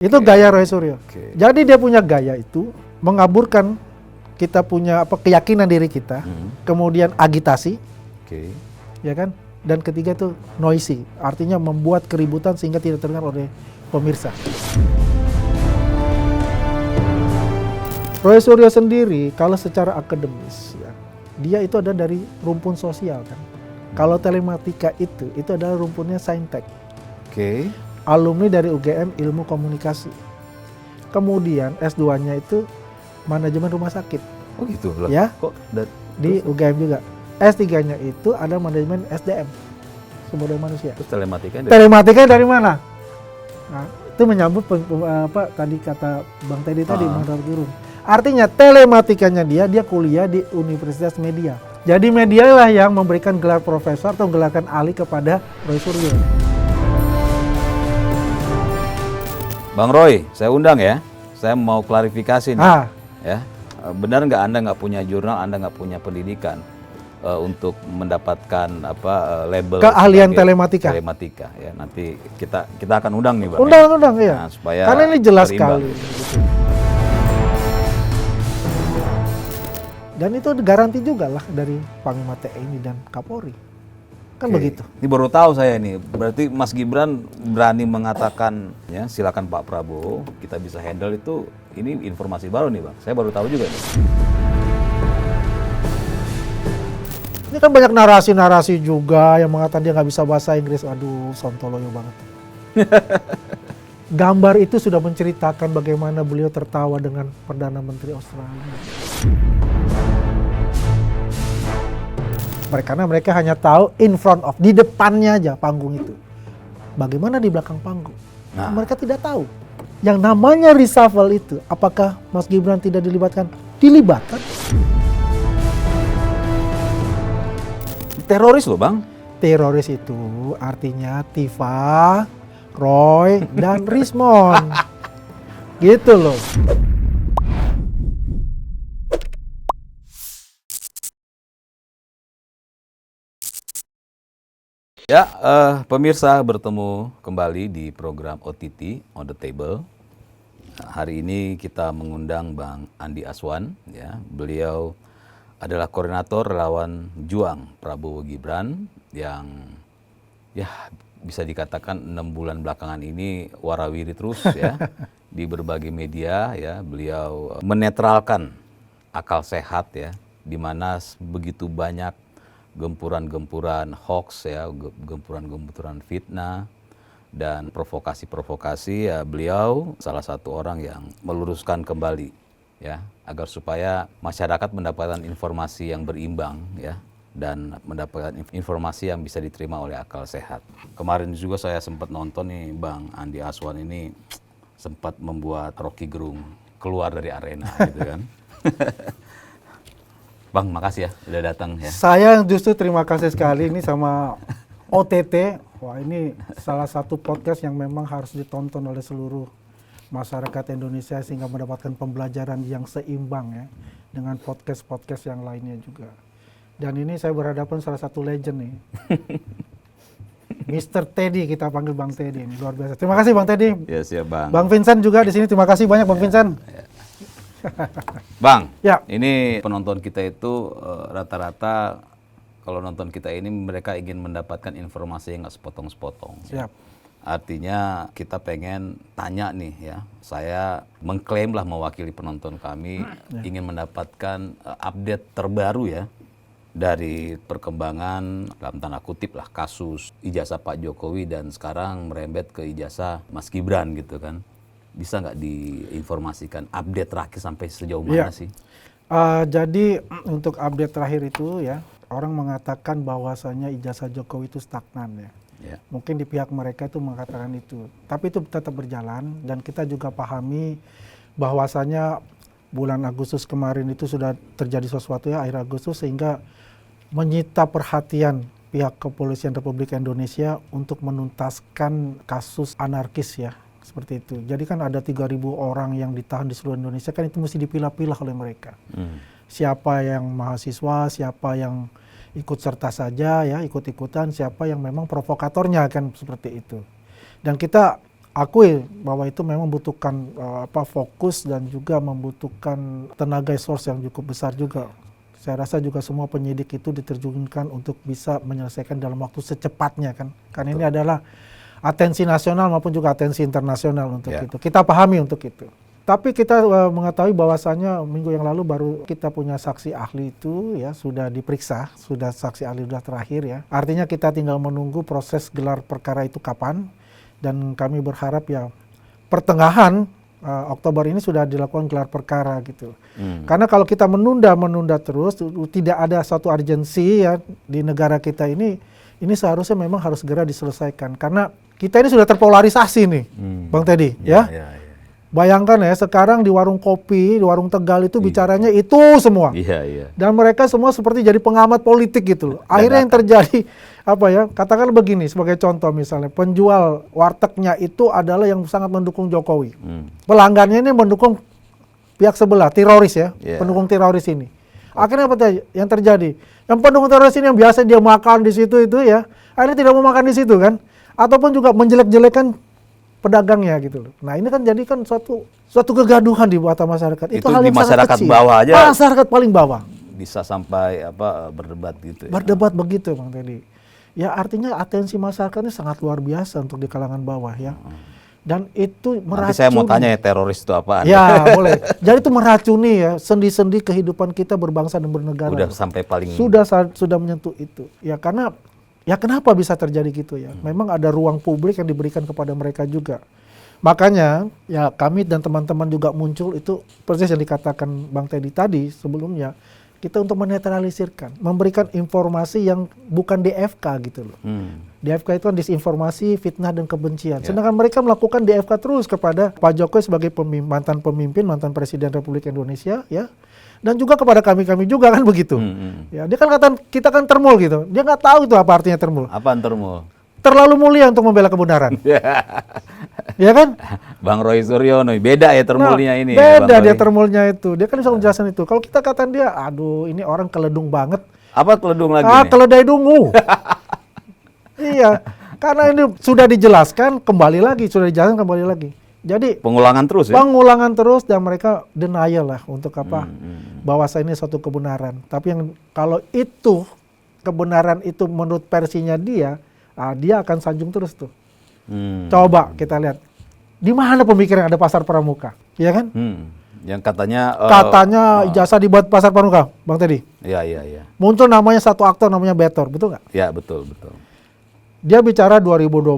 Itu gaya Roy Suryo. Oke. Jadi dia punya gaya itu mengaburkan kita punya keyakinan diri kita, kemudian agitasi, Oke. ya kan? Dan ketiga itu noisy, artinya membuat keributan sehingga tidak terdengar oleh pemirsa. Roy Suryo sendiri kalau secara akademis, ya, dia itu ada dari rumpun sosial kan. Kalau telematika itu adalah rumpunnya Saintek. Oke. Alumni dari UGM Ilmu Komunikasi. Kemudian S2-nya itu manajemen rumah sakit. Oh gitu loh. Ya. Kok Di UGM juga. S3-nya itu ada manajemen SDM, sumber daya manusia. terus telematika Telematika dari mana? Nah, itu menyambut apa tadi kata Bang Teddy tadi, Bang Rocky Gerung. Artinya telematikanya dia kuliah di Universitas Media. Jadi media lah yang memberikan gelar profesor atau gelarkan ahli kepada Roy Suryo. Bang Roy, saya undang ya. Saya mau klarifikasi nih. Ya, benar nggak Anda nggak punya jurnal, Anda nggak punya pendidikan untuk mendapatkan label keahlian telematika. Telematika ya. Nanti kita akan undang nih Bang. Undang ya. Nah, supaya karena ini jelas berimbang. sekali. Dan itu garansi juga lah dari Panglima TNI dan Kapolri. Kan Oke. begitu. Ini baru tahu saya nih. Berarti Mas Gibran berani mengatakan ya silakan Pak Prabowo kita bisa handle itu. Ini informasi baru nih Bang. Saya baru tahu juga nih. Ini kan banyak narasi-narasi juga yang mengatakan dia nggak bisa bahasa Inggris. Aduh, sontoloyo banget. Gambar itu sudah menceritakan bagaimana beliau tertawa dengan Perdana Menteri Australia. Karena mereka hanya tahu in front of, di depannya aja panggung itu. Bagaimana di belakang panggung? Nah. Mereka tidak tahu. Yang namanya reshuffle itu, apakah Mas Gibran tidak dilibatkan? Dilibatkan. Teroris loh Bang. Teroris itu artinya Tifa, Roy, dan Rismon. Gitu loh. Ya, pemirsa bertemu kembali di program OTT On The Table. Hari ini kita mengundang Bang Andi Aswan. Ya, beliau adalah koordinator relawan Juang Prabowo Gibran yang ya bisa dikatakan 6 bulan belakangan ini warawiri terus ya di berbagai media ya. Beliau menetralkan akal sehat ya, di mana begitu banyak gempuran-gempuran hoax ya, gempuran-gempuran fitnah dan provokasi-provokasi ya, beliau salah satu orang yang meluruskan kembali ya agar supaya masyarakat mendapatkan informasi yang berimbang ya dan mendapatkan informasi yang bisa diterima oleh akal sehat. Kemarin juga saya sempat nonton nih Bang Andi Aswan ini sempat membuat Rocky Gerung keluar dari arena gitu kan. Bang, makasih ya udah datang ya. Saya justru terima kasih sekali ini sama OTT. Wah, ini salah satu podcast yang memang harus ditonton oleh seluruh masyarakat Indonesia sehingga mendapatkan pembelajaran yang seimbang ya dengan podcast-podcast yang lainnya juga. Dan ini saya berhadapan salah satu legend nih. Mr. Teddy, kita panggil Bang Teddy ini, luar biasa. Terima kasih Bang Teddy. Ya siap Bang. Bang Vincent juga di sini, terima kasih banyak Bang Vincent. Bang, Ya. ini penonton kita itu rata-rata kalau nonton kita ini mereka ingin mendapatkan informasi yang nggak sepotong-sepotong. Siap. Artinya kita pengen tanya nih ya, saya mengklaim lah mewakili penonton kami ingin mendapatkan update terbaru ya dari perkembangan dalam tanda kutip lah kasus ijazah Pak Jokowi dan sekarang merembet ke ijazah Mas Gibran gitu kan. Bisa nggak diinformasikan update terakhir sampai sejauh mana sih? Jadi untuk update terakhir itu ya, orang mengatakan bahwasanya ijazah Jokowi itu stagnan ya. Mungkin di pihak mereka itu mengatakan itu. Tapi itu tetap berjalan dan kita juga pahami bahwasanya bulan Agustus kemarin itu sudah terjadi sesuatu ya, akhir Agustus, sehingga menyita perhatian pihak Kepolisian Republik Indonesia untuk menuntaskan kasus anarkis ya. Seperti itu. Jadi kan ada 3.000 orang yang ditahan di seluruh Indonesia, kan itu mesti dipilah-pilah oleh mereka. Siapa yang mahasiswa, siapa yang ikut serta saja ya, ikut-ikutan, siapa yang memang provokatornya kan seperti itu. Dan kita akui bahwa itu memang membutuhkan fokus dan juga membutuhkan tenaga resource yang cukup besar juga. Saya rasa juga semua penyidik itu diterjunkan untuk bisa menyelesaikan dalam waktu secepatnya kan. Karena ini adalah atensi nasional maupun juga atensi internasional untuk itu. Kita pahami untuk itu. Tapi kita mengetahui bahwasannya minggu yang lalu baru kita punya saksi ahli itu ya sudah diperiksa, sudah saksi ahli sudah terakhir ya. Artinya kita tinggal menunggu proses gelar perkara itu kapan, dan kami berharap ya pertengahan Oktober ini sudah dilakukan gelar perkara gitu. Karena kalau kita menunda terus, tidak ada satu urgensi ya di negara kita ini seharusnya memang harus segera diselesaikan. Karena kita ini sudah terpolarisasi nih, Bang Teddy, ya. Bayangkan ya, sekarang di warung kopi, di warung Tegal itu bicaranya itu semua. Dan mereka semua seperti jadi pengamat politik gitu loh. Akhirnya yang terjadi, katakan begini sebagai contoh misalnya, penjual wartegnya itu adalah yang sangat mendukung Jokowi. Pelanggannya ini mendukung pihak sebelah, teroris ya, pendukung teroris ini. Akhirnya apa yang terjadi? Yang pendukung teroris ini yang biasa dia makan di situ itu ya, akhirnya tidak mau makan di situ kan. Ataupun juga menjelek-jelekan pedagangnya gitu loh. Nah ini kan jadi kan suatu kegaduhan di mata masyarakat. Itu hal yang masyarakat sangat kecil. Bawah aja. Masyarakat paling bawah. Bisa sampai berdebat gitu ya. Berdebat begitu Bang Teddy. Ya artinya atensi masyarakatnya sangat luar biasa untuk di kalangan bawah ya. Dan itu meracuni. Nanti saya mau tanya ya, teroris itu apaan? Ya boleh. Jadi itu meracuni ya sendi-sendi kehidupan kita berbangsa dan bernegara. Udah sampai paling. Sudah menyentuh itu. Ya karena ya kenapa bisa terjadi gitu ya? Memang ada ruang publik yang diberikan kepada mereka juga. Makanya ya kami dan teman-teman juga muncul itu persis yang dikatakan Bang Teddy tadi sebelumnya. Kita untuk menetralisirkan, memberikan informasi yang bukan DFK gitu loh. DFK itu kan disinformasi, fitnah dan kebencian. Sedangkan mereka melakukan DFK terus kepada Pak Jokowi sebagai mantan pemimpin, mantan Presiden Republik Indonesia ya. Dan juga kepada kami juga kan begitu. Ya, dia kan kita kan termul gitu. Dia nggak tahu itu apa artinya termul. Apaan termul? Terlalu mulia untuk membela kebenaran. Ya kan? Bang Roy Suryono, beda ya termulnya ini. Beda dia termulnya itu. Dia kan bisa menjelaskan itu. Kalau kita katakan dia, aduh ini orang keledung banget. Apa keledung lagi nih? Keledai dungu. Iya, karena ini sudah dijelaskan kembali lagi. Jadi pengulangan terus ya? Pengulangan terus dan mereka denial lah untuk apa? Bahwasa ini suatu kebenaran. Tapi yang kalau itu kebenaran itu menurut versinya dia akan sanjung terus tuh. Coba kita lihat di mana pemikiran ada pasar pramuka, ya kan? Yang katanya ijazah dibuat pasar pramuka, Bang Teddy. Iya. Muncul namanya satu aktor namanya Betor, betul nggak? Ya betul. Dia bicara 2012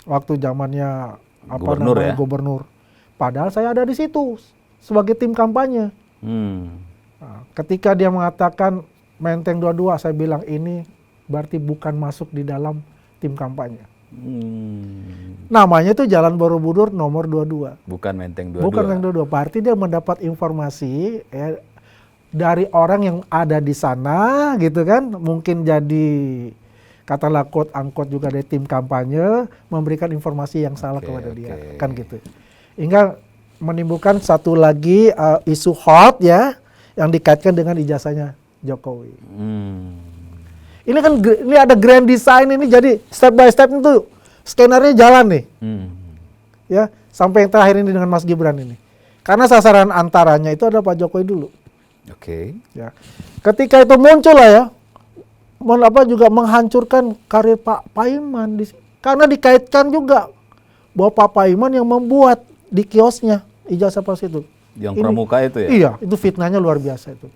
waktu zamannya gubernur. Padahal saya ada di situ sebagai tim kampanye. Nah, ketika dia mengatakan Menteng 22, saya bilang ini berarti bukan masuk di dalam tim kampanye. Namanya itu Jalan Borobudur nomor 22. Bukan Menteng 22. Bukan Menteng 22. Berarti dia mendapat informasi dari orang yang ada di sana gitu kan. Mungkin jadi katakanlah quote-unquote juga dari tim kampanye memberikan informasi yang salah kepada dia. Kan gitu. Hingga menimbulkan satu lagi isu hot ya yang dikaitkan dengan ijazahnya Jokowi. Ini kan ini ada grand design ini, jadi step by step itu skenario jalan nih. Ya, sampai yang terakhir ini dengan Mas Gibran ini. Karena sasaran antaranya itu adalah Pak Jokowi dulu. Ya. Ketika itu muncul lah ya, juga menghancurkan karir Pak Paiman karena dikaitkan juga bahwa Pak Paiman yang membuat di kiosnya ijazah palsu itu. Yang pramuka itu ya? Iya, itu fitnahnya luar biasa itu.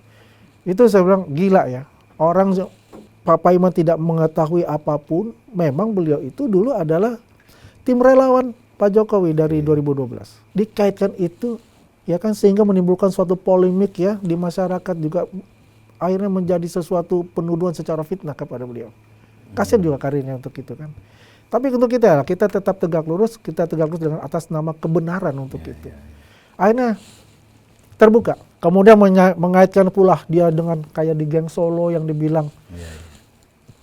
Itu saya bilang gila ya. Orang Pak Paiman tidak mengetahui apapun, memang beliau itu dulu adalah tim relawan Pak Jokowi dari 2012. Dikaitkan itu, ya kan, sehingga menimbulkan suatu polemik ya di masyarakat juga akhirnya menjadi sesuatu penuduhan secara fitnah kepada beliau. Kasian juga karirnya untuk itu kan. Tapi untuk kita tetap tegak lurus dengan atas nama kebenaran untuk itu. Akhirnya terbuka. Kemudian mengaitkan pula dia dengan kayak di Geng Solo yang dibilang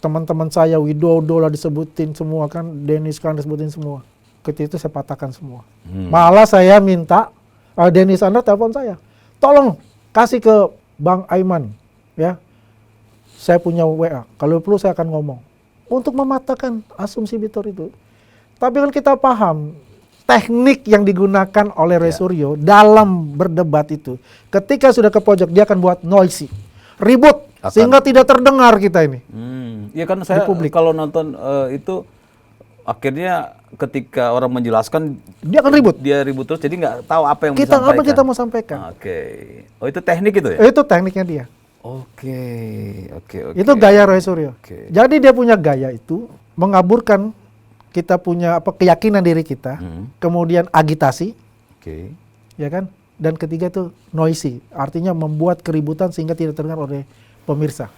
teman-teman saya Widodo lah disebutin semua kan, Dennis kan disebutin semua. Ketika itu saya patahkan semua. Malah saya minta Dennis Anda telepon saya, tolong kasih ke Bang Aiman ya. Saya punya WA. Kalau perlu saya akan ngomong untuk mematahkan asumsi Betor itu. Tapi kan kita paham teknik yang digunakan oleh Roy Suryo dalam berdebat itu, ketika sudah ke pojok dia akan buat noisy, ribut, sehingga tidak terdengar kita ini. Iya kan saya kalau nonton itu akhirnya ketika orang menjelaskan Dia akan ribut. dia ribut terus jadi nggak tahu apa yang mau Kita apa disampaikan. kita mau sampaikan? Oke. Oh itu teknik itu ya? Itu tekniknya dia. Oke. Itu gaya Roy Suryo. Oke. Jadi dia punya gaya itu mengaburkan kita punya keyakinan diri kita, kemudian agitasi, Oke. ya kan? Dan ketiga itu noisy, artinya membuat keributan sehingga tidak terdengar oleh pemirsa.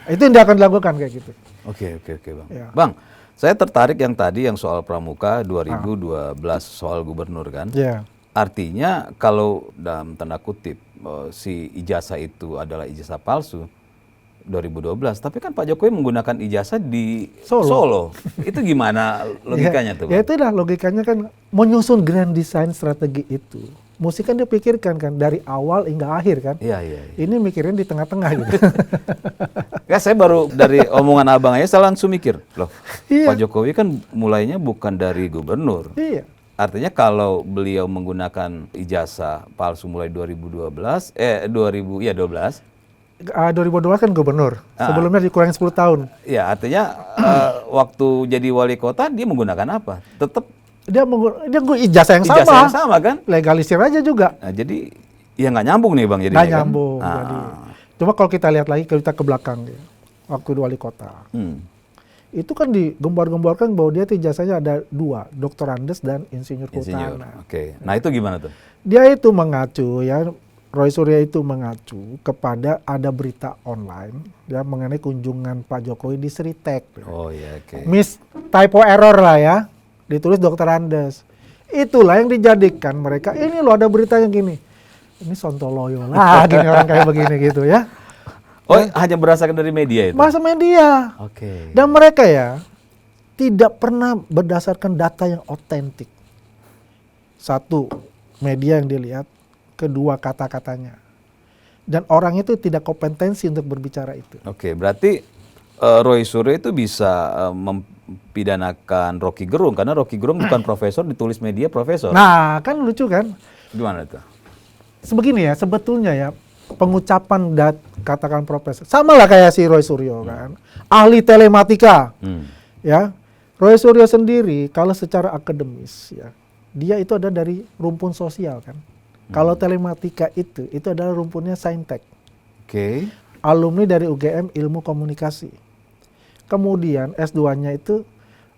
Itu yang dia akan dilakukan kayak gitu. Oke Bang. Ya. Bang, saya tertarik yang tadi yang soal pramuka 2012 soal gubernur kan. Ya. Artinya kalau dalam tanda kutip si ijazah itu adalah ijazah palsu 2012, tapi kan Pak Jokowi menggunakan ijazah di Solo. Itu gimana logikanya tuh, Bang? Ya itu dah logikanya kan menyusun grand design strategi itu. Mesti kan dia pikirkan kan dari awal hingga akhir kan. Iya. Ini mikirin di tengah-tengah gitu. Ya saya baru dari omongan abang aja saya langsung mikir, loh Iya. Pak Jokowi kan mulainya bukan dari gubernur. Iya. Artinya kalau beliau menggunakan ijazah palsu mulai 2012, 2012 kan gubernur. Sebelumnya dikurangin 10 tahun. ya artinya waktu jadi wali kota dia menggunakan apa? Tetap Dia ijazah yang sama. ijazah yang sama kan? Legalisir aja juga. Nah, jadi ya nggak nyambung nih Bang jadi. Nggak nyambung. Kan? Jadi. Cuma kalau kita lihat lagi, kita ke belakang ya, waktu di wali kota. Itu kan digembar-gemborkan bahwa dia tuh ijazahnya ada 2, Dr. Andes dan Insinyur Kehutanan. Oke. Nah itu gimana tuh? Dia itu mengacu ya, Roy Suryo itu mengacu kepada ada berita online ya mengenai kunjungan Pak Jokowi di Seritek. Oh iya, oke. Typo error lah ya, ditulis Dr. Andes. Itulah yang dijadikan mereka, ini loh ada berita yang gini. Ini sontoloyo lah, gini orang kayak begini gitu ya. Oh hanya berdasarkan dari media itu? Masa media. Oke. Dan mereka ya tidak pernah berdasarkan data yang otentik. Satu, media yang dilihat. Kedua, kata-katanya. Dan orang itu tidak kompetensi untuk berbicara itu. Oke, berarti Roy Suryo itu bisa mempidanakan Rocky Gerung karena Rocky Gerung bukan profesor, ditulis media profesor. Nah, kan lucu kan? Gimana tuh? Sebegini ya, sebetulnya ya pengucapan katakan profesor sama lah kayak si Roy Suryo kan, ahli telematika. Ya, Roy Suryo sendiri kalau secara akademis ya, dia itu ada dari rumpun sosial kan. Kalau telematika itu adalah rumpunnya Saintek. Oke. Alumni dari UGM Ilmu Komunikasi. Kemudian S2-nya itu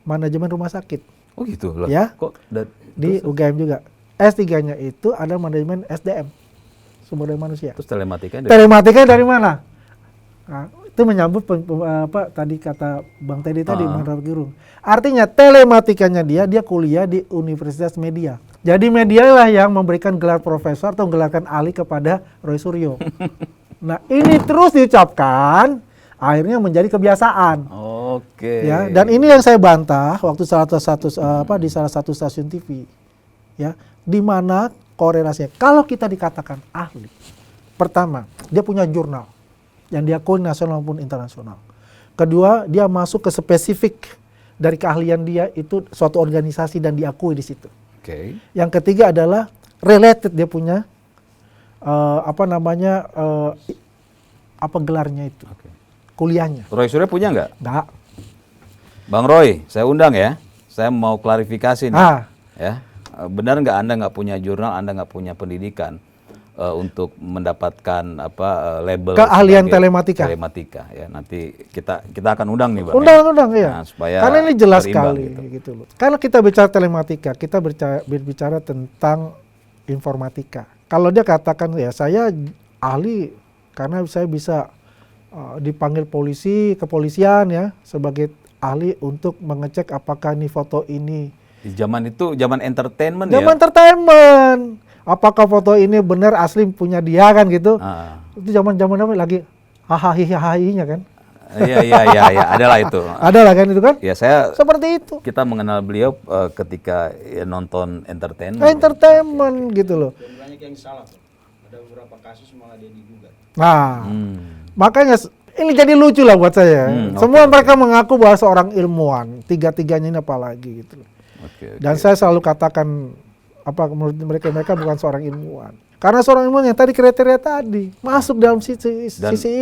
manajemen rumah sakit. Oh gitu loh. Ya. Kok Di UGM juga. S3-nya itu ada manajemen SDM. Sumber daya manusia. Terus telematika dari mana? Nah, itu menyambut apa tadi kata Bang Teddy tadi, Bang Rocky Gerung. Artinya telematikanya dia kuliah di Universitas Media. Jadi media lah yang memberikan gelar profesor atau gelarkan ahli kepada Roy Suryo. Nah ini terus diucapkan, akhirnya menjadi kebiasaan. Oke. Ya, dan ini yang saya bantah waktu di salah satu stasiun TV. Ya, di mana korelasinya. Kalau kita dikatakan ahli, pertama dia punya jurnal yang diakui nasional maupun internasional. Kedua, dia masuk ke spesifik dari keahlian dia itu suatu organisasi dan diakui di situ. Oke. Yang ketiga adalah related, dia punya gelarnya itu, kuliahnya. Roy Suryo punya nggak? Nggak. Bang Roy, saya undang ya. Saya mau klarifikasi nih. Ya, benar nggak Anda nggak punya jurnal, Anda nggak punya pendidikan untuk mendapatkan label keahlian telematika. Telematika ya. Nanti kita akan undang nih Bang. Undang ya. Nah, supaya karena ini jelas sekali gitu loh. Kalau kita bicara telematika, kita berbicara tentang informatika. Kalau dia katakan ya saya ahli karena saya bisa dipanggil kepolisian ya sebagai ahli untuk mengecek apakah ini foto ini. Di zaman itu zaman entertainment ya. Zaman entertainment. Apakah foto ini benar asli punya dia kan gitu? Itu zaman lagi hahaha-nya kan? Iya, adalah itu. Adalah kan itu kan? Ya saya. Seperti itu. Kita mengenal beliau ketika nonton entertainment. Entertainment gitu loh. Dan banyak yang salah, ada beberapa kasus malah dia digugat. Nah, makanya ini jadi lucu lah buat saya. Semua mereka mengaku bahwa seorang ilmuwan, tiga-tiganya ini apalagi gitu. Oke. Dan saya selalu katakan menurut mereka bukan seorang ilmuwan. Karena seorang ilmuwan yang tadi kriteria tadi masuk dalam sisi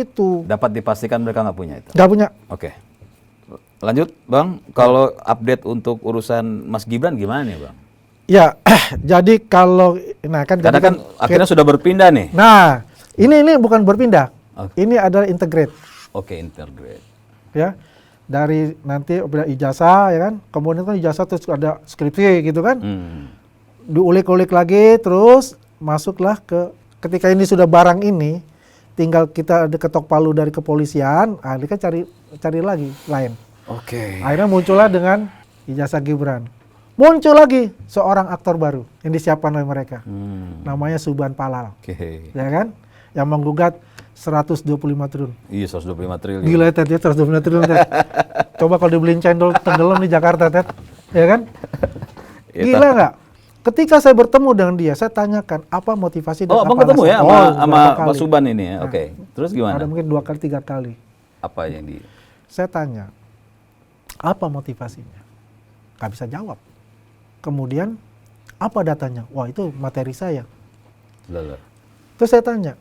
itu. Dapat dipastikan mereka nggak punya itu. Nggak punya. Oke. Lanjut, Bang. Kalau update untuk urusan Mas Gibran gimana nih, Bang? Ya, jadi kan Karena kan akhirnya sudah berpindah nih. Nah, ini bukan berpindah. Oke. Ini adalah integrate. Oke, integrate. Ya. Dari nanti udah ijazah ya kan. Kemudian kan ijazah terus ada skripsi gitu kan. Diulik-ulik lagi terus masuklah ketika ini sudah barang ini tinggal kita ada ketok palu dari kepolisian, kita cari lagi lain. Oke. Akhirnya muncullah dengan ijazah Gibran. Muncul lagi seorang aktor baru yang disiapkan oleh mereka. Namanya Subhan Palal. Oke. Ya kan? Yang menggugat 125 triliun. Iya, 125 triliun. Gila Ted, ya 125 triliun Ted. Coba kalau dibeliin cendol tenggelam di Jakarta Ted. Ya kan? Gila nggak? Ketika saya bertemu dengan dia, saya tanyakan apa motivasi dan apa Abang ketemu ya sama Pak kali. Subhan ini ya? Nah, Oke. Terus gimana? Ada mungkin 2 kali, 3 kali. Apa yang di... Saya tanya, apa motivasinya? Nggak bisa jawab. Kemudian, apa datanya? Wah, itu materi saya. Lalu. Terus saya tanya,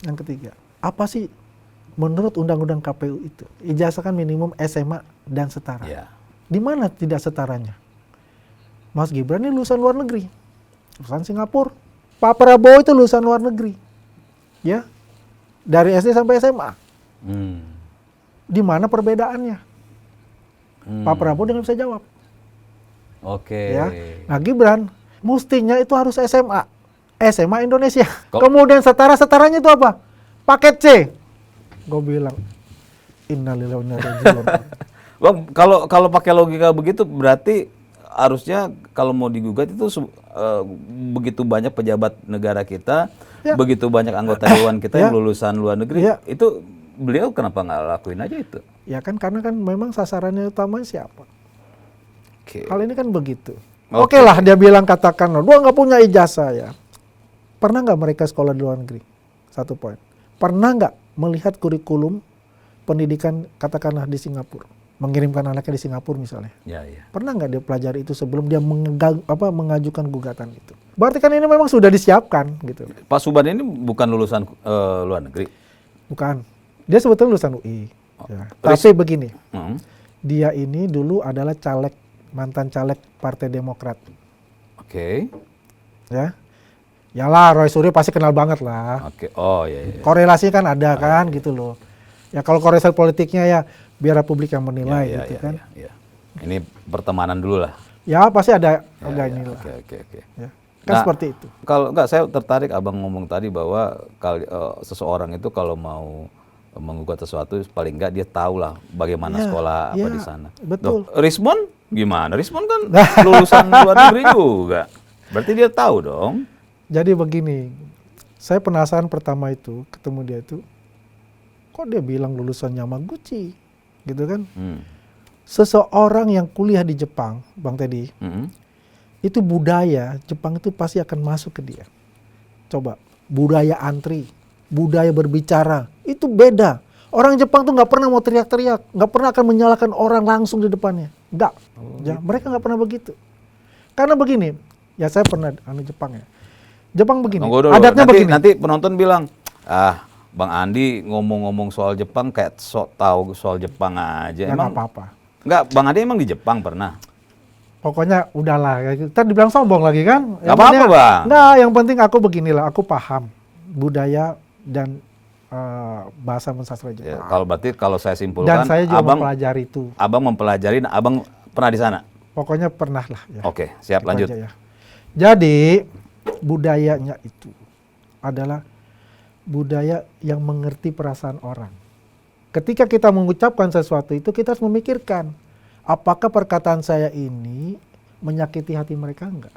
yang ketiga, apa sih menurut undang-undang KPU itu? Ijazah kan minimum SMA dan setara. Ya. Di mana tidak setaranya? Mas Gibran ini lulusan luar negeri, lulusan Singapura. Pak Prabowo itu lulusan luar negeri, ya, dari SD sampai SMA. Di mana perbedaannya? Pak Prabowo dia nggak bisa jawab. Oke. Ya. Nah Gibran, mestinya itu harus SMA Indonesia. Kemudian setaranya itu apa? Paket C. Gue bilang, innalillahi wa inna ilaihi raji'un. Bang, kalau pakai logika begitu berarti harusnya kalau mau digugat itu begitu banyak pejabat negara kita, begitu banyak anggota dewan kita yang lulusan luar negeri, itu beliau kenapa nggak lakuin aja itu? Ya kan karena kan memang sasarannya utama siapa? Kali ini kan begitu. Oke lah dia bilang katakanlah, gua nggak punya ijazah ya. Pernah nggak mereka sekolah di luar negeri? 1 poin. Pernah nggak melihat kurikulum pendidikan katakanlah di Singapura? Mengirimkan anaknya di Singapura misalnya. Ya. Pernah nggak dia pelajari itu sebelum dia mengajukan gugatan itu? Berarti kan ini memang sudah disiapkan gitu. Pak Subhan ini bukan lulusan luar negeri? Bukan. Dia sebetulnya lulusan UI. Ya. Tapi begini, dia ini dulu adalah mantan caleg Partai Demokrat. Oke. Ya. Yalah, Roy Suryo pasti kenal banget lah. Oke. Oh iya. Korelasi kan ada kan gitu loh. Ya kalau korelasi politiknya ya biar publik yang menilai gitu kan. Ya. Ini pertemanan dulu lah. Ya pasti ada inilah. Oke. Ya. Kan seperti itu. Kalau enggak, saya tertarik abang ngomong tadi bahwa seseorang itu kalau mau menggugat sesuatu paling enggak dia tahu lah bagaimana sekolah apa di sana. Betul. Rismon gimana? Rismon kan lulusan luar negeri juga. Berarti dia tahu dong. Jadi begini, saya penasaran pertama itu ketemu dia itu, kok dia bilang lulusan Yamaguchi, gitu kan? Seseorang yang kuliah di Jepang, Bang Teddy, itu budaya Jepang itu pasti akan masuk ke dia. Coba, budaya antri, budaya berbicara, itu beda. Orang Jepang tuh nggak pernah mau teriak-teriak, nggak pernah akan menyalahkan orang langsung di depannya, nggak. Ya, mereka nggak pernah begitu. Karena begini, ya saya pernah Jepang ya. Jepang begini, adatnya begini. Nanti penonton bilang, Bang Andi ngomong-ngomong soal Jepang kayak sok tahu soal Jepang aja. Ya, emang apa-apa. Enggak, Bang Andi emang di Jepang pernah? Pokoknya udahlah, kan dibilang sombong lagi kan? Gak apa-apa Bang. Enggak, yang penting aku beginilah, aku paham budaya dan bahasa sastra Jepang. Ya, kalau saya simpulkan, dan saya juga mempelajari itu. Abang mempelajari, abang pernah di sana? Pokoknya pernah lah. Ya. Oke, siap, lanjut. Aja, ya. Jadi budayanya itu adalah budaya yang mengerti perasaan orang. Ketika kita mengucapkan sesuatu itu, kita harus memikirkan, apakah perkataan saya ini menyakiti hati mereka enggak?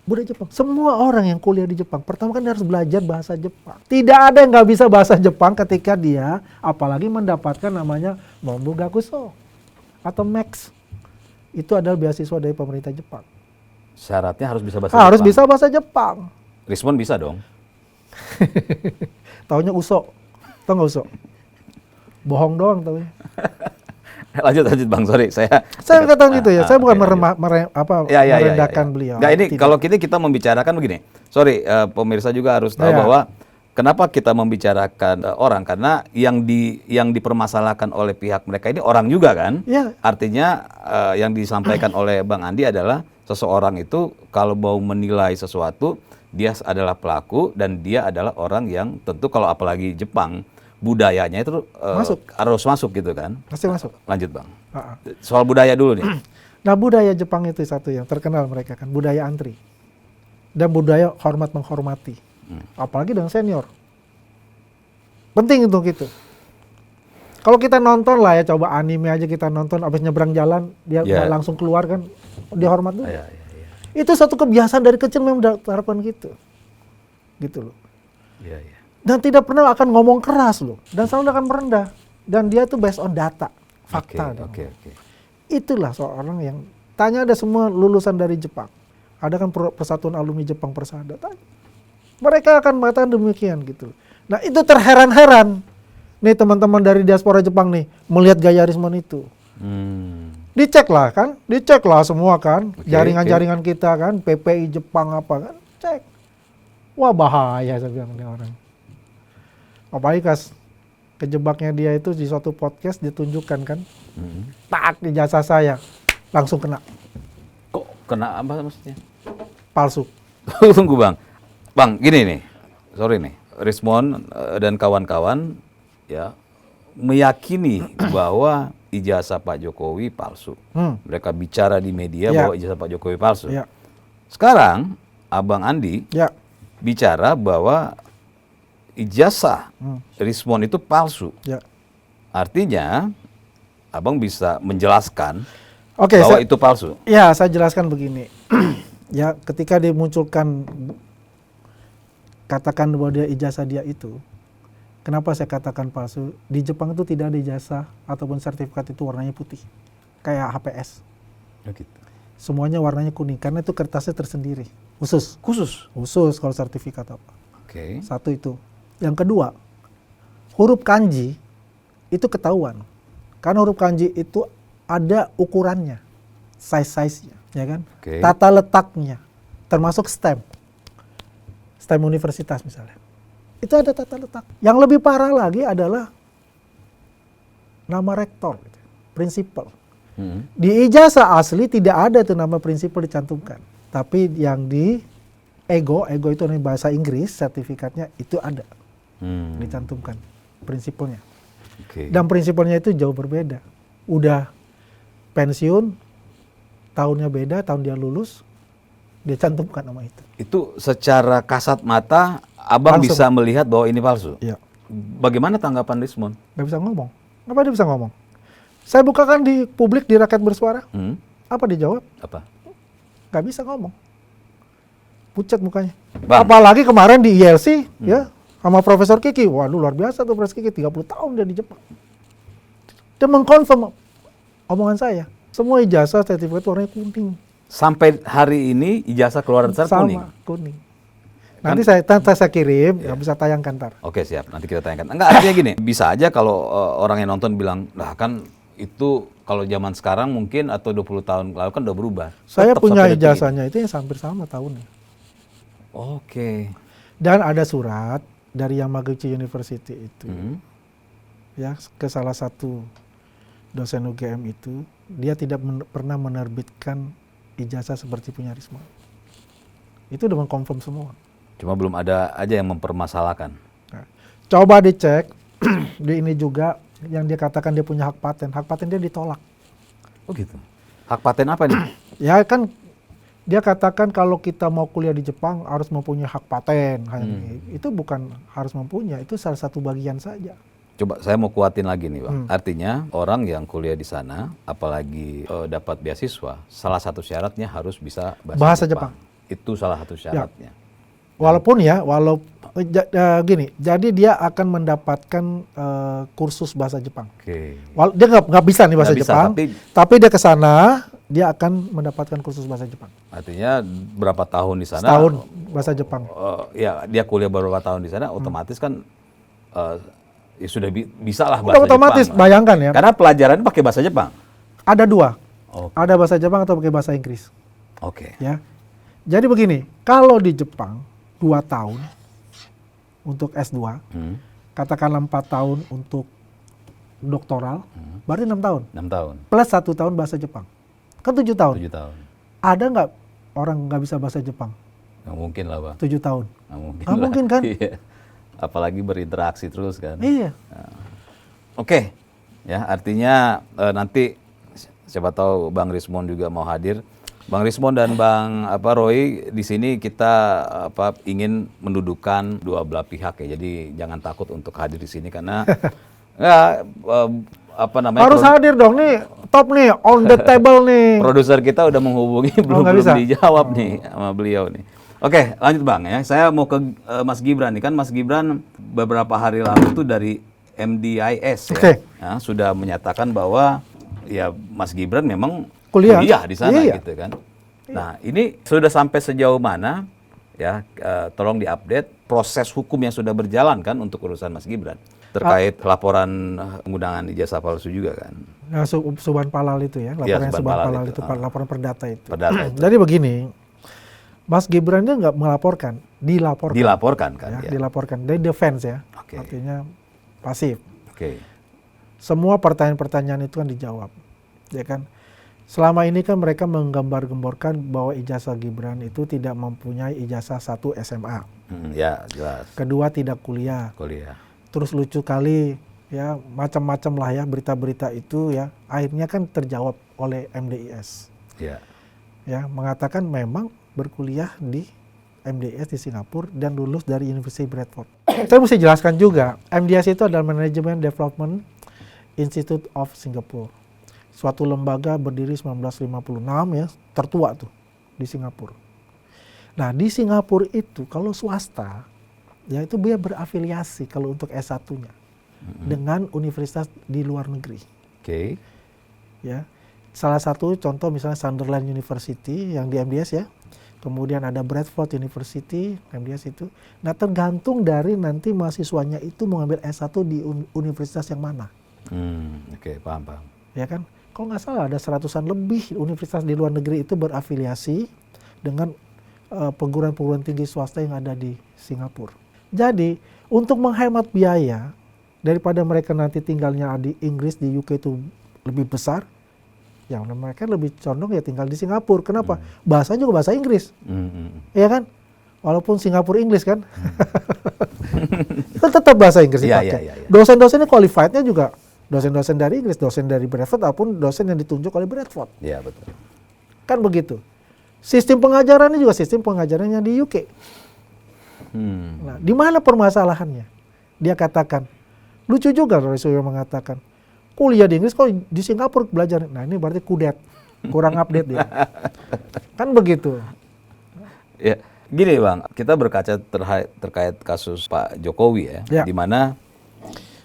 Budaya Jepang. Semua orang yang kuliah di Jepang, pertama kan dia harus belajar bahasa Jepang. Tidak ada yang nggak bisa bahasa Jepang ketika dia, apalagi mendapatkan namanya Mombu Gakuso atau Max. Itu adalah beasiswa dari pemerintah Jepang. Syaratnya harus bisa bahasa Jepang? Harus bisa bahasa Jepang. Rismon bisa dong? Taunya Uso. Tahu nggak Uso? Bohong doang taunya. Lanjut Bang, sorry saya katakan gitu ya. Saya bukan oke, lanjut. merendahkan beliau. Nggak, ini Tidak. kalau kita membicarakan begini. Sorry, pemirsa juga harus tahu Ya. bahwa kenapa kita membicarakan orang, karena yang dipermasalahkan oleh pihak mereka ini orang juga kan. Ya. Artinya yang disampaikan oleh Bang Andi adalah seseorang itu kalau mau menilai sesuatu, dia adalah pelaku dan dia adalah orang yang tentu kalau apalagi Jepang budayanya itu harus masuk gitu kan. Pasti masuk. Lanjut Bang. Ah, ah. Soal budaya dulu nih. Nah, budaya Jepang itu satu yang terkenal mereka kan, budaya antri. Dan budaya hormat menghormati. Apalagi dengan senior. Penting untuk itu. Kalau kita nonton lah ya, coba anime aja kita nonton, abis nyebrang jalan, dia nggak langsung keluar kan, dihormat dulu. Itu satu kebiasaan dari kecil memang diterapkan gitu. Gitu loh. Dan tidak pernah akan ngomong keras loh. Dan selalu akan merendah. Dan dia tuh based on data, fakta. Oke. Itulah seorang yang tanya ada semua lulusan dari Jepang. Ada kan persatuan alumni Jepang Persada. Mereka akan mengatakan demikian gitu. Nah itu terheran-heran. Nih teman-teman dari diaspora Jepang nih melihat gaya Rismond itu. Dicek lah kan, dicek lah semua kan. Jaringan-jaringan kita kan, PPI Jepang apa kan, cek. Wah bahaya saya bilang ini orang. Apalagi kejebaknya dia itu di suatu podcast ditunjukkan kan. Tak di jasa saya. Langsung kena. Kok kena apa maksudnya? Palsu. Tunggu Bang. Bang, gini nih. Sorry nih. Rismond dan kawan-kawan ya meyakini bahwa ijazah Pak Jokowi palsu. Mereka bicara di media bahwa ijazah Pak Jokowi palsu. Sekarang Abang Andi bicara bahwa ijazah Rismond itu palsu. Artinya Abang bisa menjelaskan bahwa itu palsu. Ya, saya jelaskan begini. Ya, ketika dimunculkan katakan bahwa dia ijazah dia itu, kenapa saya katakan palsu? Di Jepang itu tidak ada ijazah ataupun sertifikat itu warnanya putih, kayak HPS. Gitu. Semuanya warnanya kuning karena itu kertasnya tersendiri, khusus kalau sertifikat apa. Satu itu. Yang kedua, huruf kanji itu ketahuan. Karena huruf kanji itu ada ukurannya, size-nya, ya kan? Tata letaknya, termasuk stem universitas misalnya. Itu ada tata letak. Yang lebih parah lagi adalah nama rektor, prinsipal. Di ijazah asli tidak ada tuh nama prinsipal dicantumkan. Tapi yang di ego itu bahasa Inggris, sertifikatnya itu ada. Dicantumkan prinsipalnya. Dan prinsipalnya itu jauh berbeda. Udah pensiun, tahunnya beda, tahun dia lulus, dia cantumkan nama itu. Itu secara kasat mata Abang langsung bisa melihat bahwa ini palsu? Iya. Bagaimana tanggapan Rismond? Gak bisa ngomong. Kenapa dia bisa ngomong? Saya bukakan di publik, di Rakyat Bersuara. Apa dijawab? Apa? Gak bisa ngomong. Pucat mukanya. Apalagi kemarin di ILC, ya, sama Profesor Kiki. Waduh, luar biasa tuh Profesor Kiki. 30 tahun dia di Jepang. Dia mengkonfirm omongan saya. Semua ijazah sertifikat warnanya kuning. Sampai hari ini ijazah keluar besar kuning? Sama, kuning. Nanti saya kirim, ya bisa tayangkan ntar. Oke, siap. Nanti kita tayangkan. Enggak, artinya gini, bisa aja kalau orang yang nonton bilang, nah kan itu kalau zaman sekarang mungkin atau 20 tahun lalu kan udah berubah. Saya punya ijazahnya itu yang hampir sama tahunnya. Dan ada surat dari Yamaguchi University itu, ya, ke salah satu dosen UGM itu, dia tidak pernah menerbitkan ijazah seperti punya Rismond. Itu udah mengkonfirm semua. Cuma belum ada aja yang mempermasalahkan. Nah, coba dicek di ini juga yang dia katakan dia punya hak paten. Hak paten dia ditolak. Oh gitu. Hak paten apa nih? Ya kan dia katakan kalau kita mau kuliah di Jepang harus mempunyai hak paten. Itu bukan harus mempunyai, itu salah satu bagian saja. Coba saya mau kuatin lagi nih Bang. Artinya orang yang kuliah di sana, apalagi dapat beasiswa, salah satu syaratnya harus bisa bahasa Jepang. Itu salah satu syaratnya. Gini, jadi dia akan mendapatkan kursus bahasa Jepang. Oke. Dia nggak bisa nih bahasa Jepang, tapi dia ke sana dia akan mendapatkan kursus bahasa Jepang. Artinya berapa tahun di sana? Setahun bahasa Jepang. Ya dia kuliah beberapa tahun di sana, otomatis kan ya sudah bisa lah Udah bahasa otomatis, Jepang. bayangkan ya. Karena pelajaran pakai bahasa Jepang. Ada dua, Oke. ada bahasa Jepang atau pakai bahasa Inggris. Oke. Ya, jadi begini, kalau di Jepang 2 tahun untuk S2, katakanlah 4 tahun untuk doktoral, berarti 6 tahun. 6 tahun. Plus 1 tahun bahasa Jepang. Kan 7 tahun. 7 tahun. Ada nggak orang nggak bisa bahasa Jepang? Nggak mungkin lah, Bang. 7 tahun. Nggak mungkin Nggak lah. mungkin kan? Iya. Apalagi berinteraksi terus kan. Iya. Oke. Ya, artinya nanti siapa tahu Bang Rismon juga mau hadir. Bang Rismon dan Bang Roy di sini kita ingin mendudukan dua belah pihak ya. Jadi jangan takut untuk hadir di sini karena ya Harus hadir dong nih, top nih, on the table nih. produser kita udah menghubungi belum nggak bisa? dijawab nih sama beliau nih. Oke, lanjut Bang ya. Saya mau ke Mas Gibran nih, kan Mas Gibran beberapa hari lalu itu dari MDIS ya, Oke. ya, sudah menyatakan bahwa ya Mas Gibran memang Kuliah. di sana Iya. gitu kan. Nah, ini sudah sampai sejauh mana ya, tolong diupdate proses hukum yang sudah berjalan kan untuk urusan Mas Gibran terkait laporan penggunaan ijazah palsu juga kan. Nah, Subhan Palal itu ya, Iya, laporan Subhan Subhan Palal Palal itu. itu, laporan perdata itu. Perdata itu. Jadi begini, Mas Gibran dia nggak melaporkan, dilaporkan. Dilaporkan kan Ya, ya. dilaporkan. Dari defense ya, Oke. artinya pasif. Oke. Semua pertanyaan-pertanyaan itu kan dijawab, ya kan. Selama ini kan mereka menggambar-gemborkan bahwa ijazah Gibran itu tidak mempunyai ijazah 1 SMA. Ya, jelas. Kedua tidak kuliah. Kuliah. Terus lucu kali ya, macam-macam lah ya berita-berita itu ya. Akhirnya kan terjawab oleh MDIS. Ya. Ya, mengatakan memang berkuliah di MDIS di Singapura dan lulus dari University Bradford. Saya mesti jelaskan juga, MDIS itu adalah Management Development Institute of Singapore. Suatu lembaga berdiri 1956 ya, tertua tuh di Singapura. Nah, di Singapura itu kalau swasta ya itu dia berafiliasi kalau untuk S1-nya dengan universitas di luar negeri. Oke. Ya. Salah satu contoh misalnya Sunderland University yang di MDIS ya. Kemudian ada Bradford University, MDIS itu. Nah, tergantung dari nanti mahasiswanya itu mau ngambil S1 di universitas yang mana. Oke, paham. Ya kan? Kalau nggak salah ada 100-an lebih universitas di luar negeri itu berafiliasi dengan perguruan-perguruan tinggi swasta yang ada di Singapura. Jadi, untuk menghemat biaya, daripada mereka nanti tinggalnya di Inggris, di UK itu lebih besar, yang mereka lebih condong ya tinggal di Singapura. Kenapa? Bahasanya juga bahasa Inggris. Iya kan? Walaupun Singapura Inggris kan. Itu tetap bahasa Inggris Iya, dipakai. iya. Dosen-dosennya qualified-nya juga dosen-dosen dari Inggris, dosen dari Bradford ataupun dosen yang ditunjuk oleh Bradford. Iya, betul. Kan begitu. Sistem pengajarannya juga sistem pengajarannya di UK. Nah, di mana permasalahannya? Dia katakan, lucu juga Roy Suryo mengatakan, kuliah di Inggris kok di Singapura belajar. Nah, ini berarti kudet, kurang update dia. Kan begitu. Ya, gini Bang, kita berkaca terkait kasus Pak Jokowi ya, Ya. di mana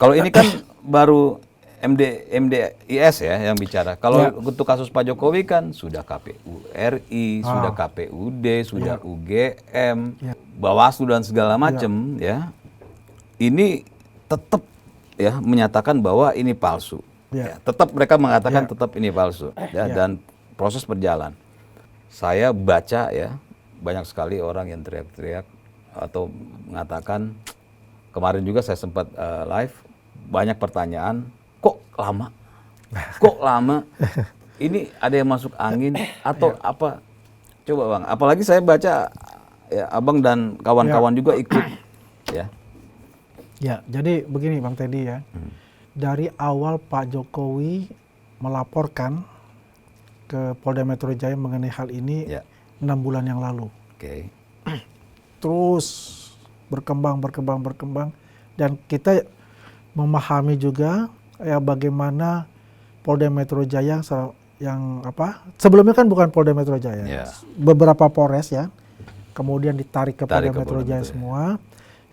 kalau ini kan baru MDIS ya yang bicara. Kalau Ya. untuk kasus Pak Jokowi kan sudah KPU RI, sudah KPUD, sudah UGM, Ya. Bawaslu dan segala macam ya. Ini tetap ya menyatakan bahwa ini palsu. Ya. Ya, tetap mereka mengatakan Ya. tetap ini palsu ya, Ya. dan proses berjalan. Saya baca ya banyak sekali orang yang teriak-teriak atau mengatakan, kemarin juga saya sempat live, banyak pertanyaan, kok lama? Kok lama? Ini ada yang masuk angin atau apa? Coba Bang, apalagi saya baca ya Abang dan kawan-kawan juga ikut ya. Ya, jadi begini Bang Teddy ya. Dari awal Pak Jokowi melaporkan ke Polda Metro Jaya mengenai hal ini Ya. 6 bulan yang lalu. Oke. Terus berkembang dan kita memahami juga ya bagaimana Polda Metro Jaya yang sebelumnya kan bukan Polda Metro Jaya, Ya. beberapa Polres ya, kemudian ditarik ke Polda Tarik ke Metro Polda Jaya Metro, ya. semua,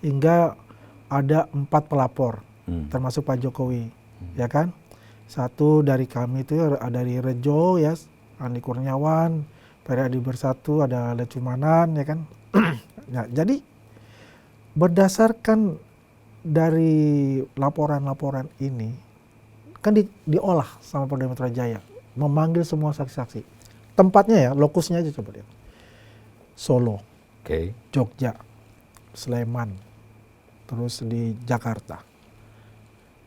hingga ada 4 pelapor, termasuk Pak Jokowi, ya kan? 1 dari kami itu dari Rejo ya, Andi Kurniawan, Peri Bersatu, ada Lecumanan ya kan. Nah, jadi berdasarkan dari laporan-laporan ini kan diolah sama Polda Metro Jaya, memanggil semua saksi-saksi. Tempatnya ya, lokusnya aja coba lihat. Solo, Jogja, Sleman, terus di Jakarta.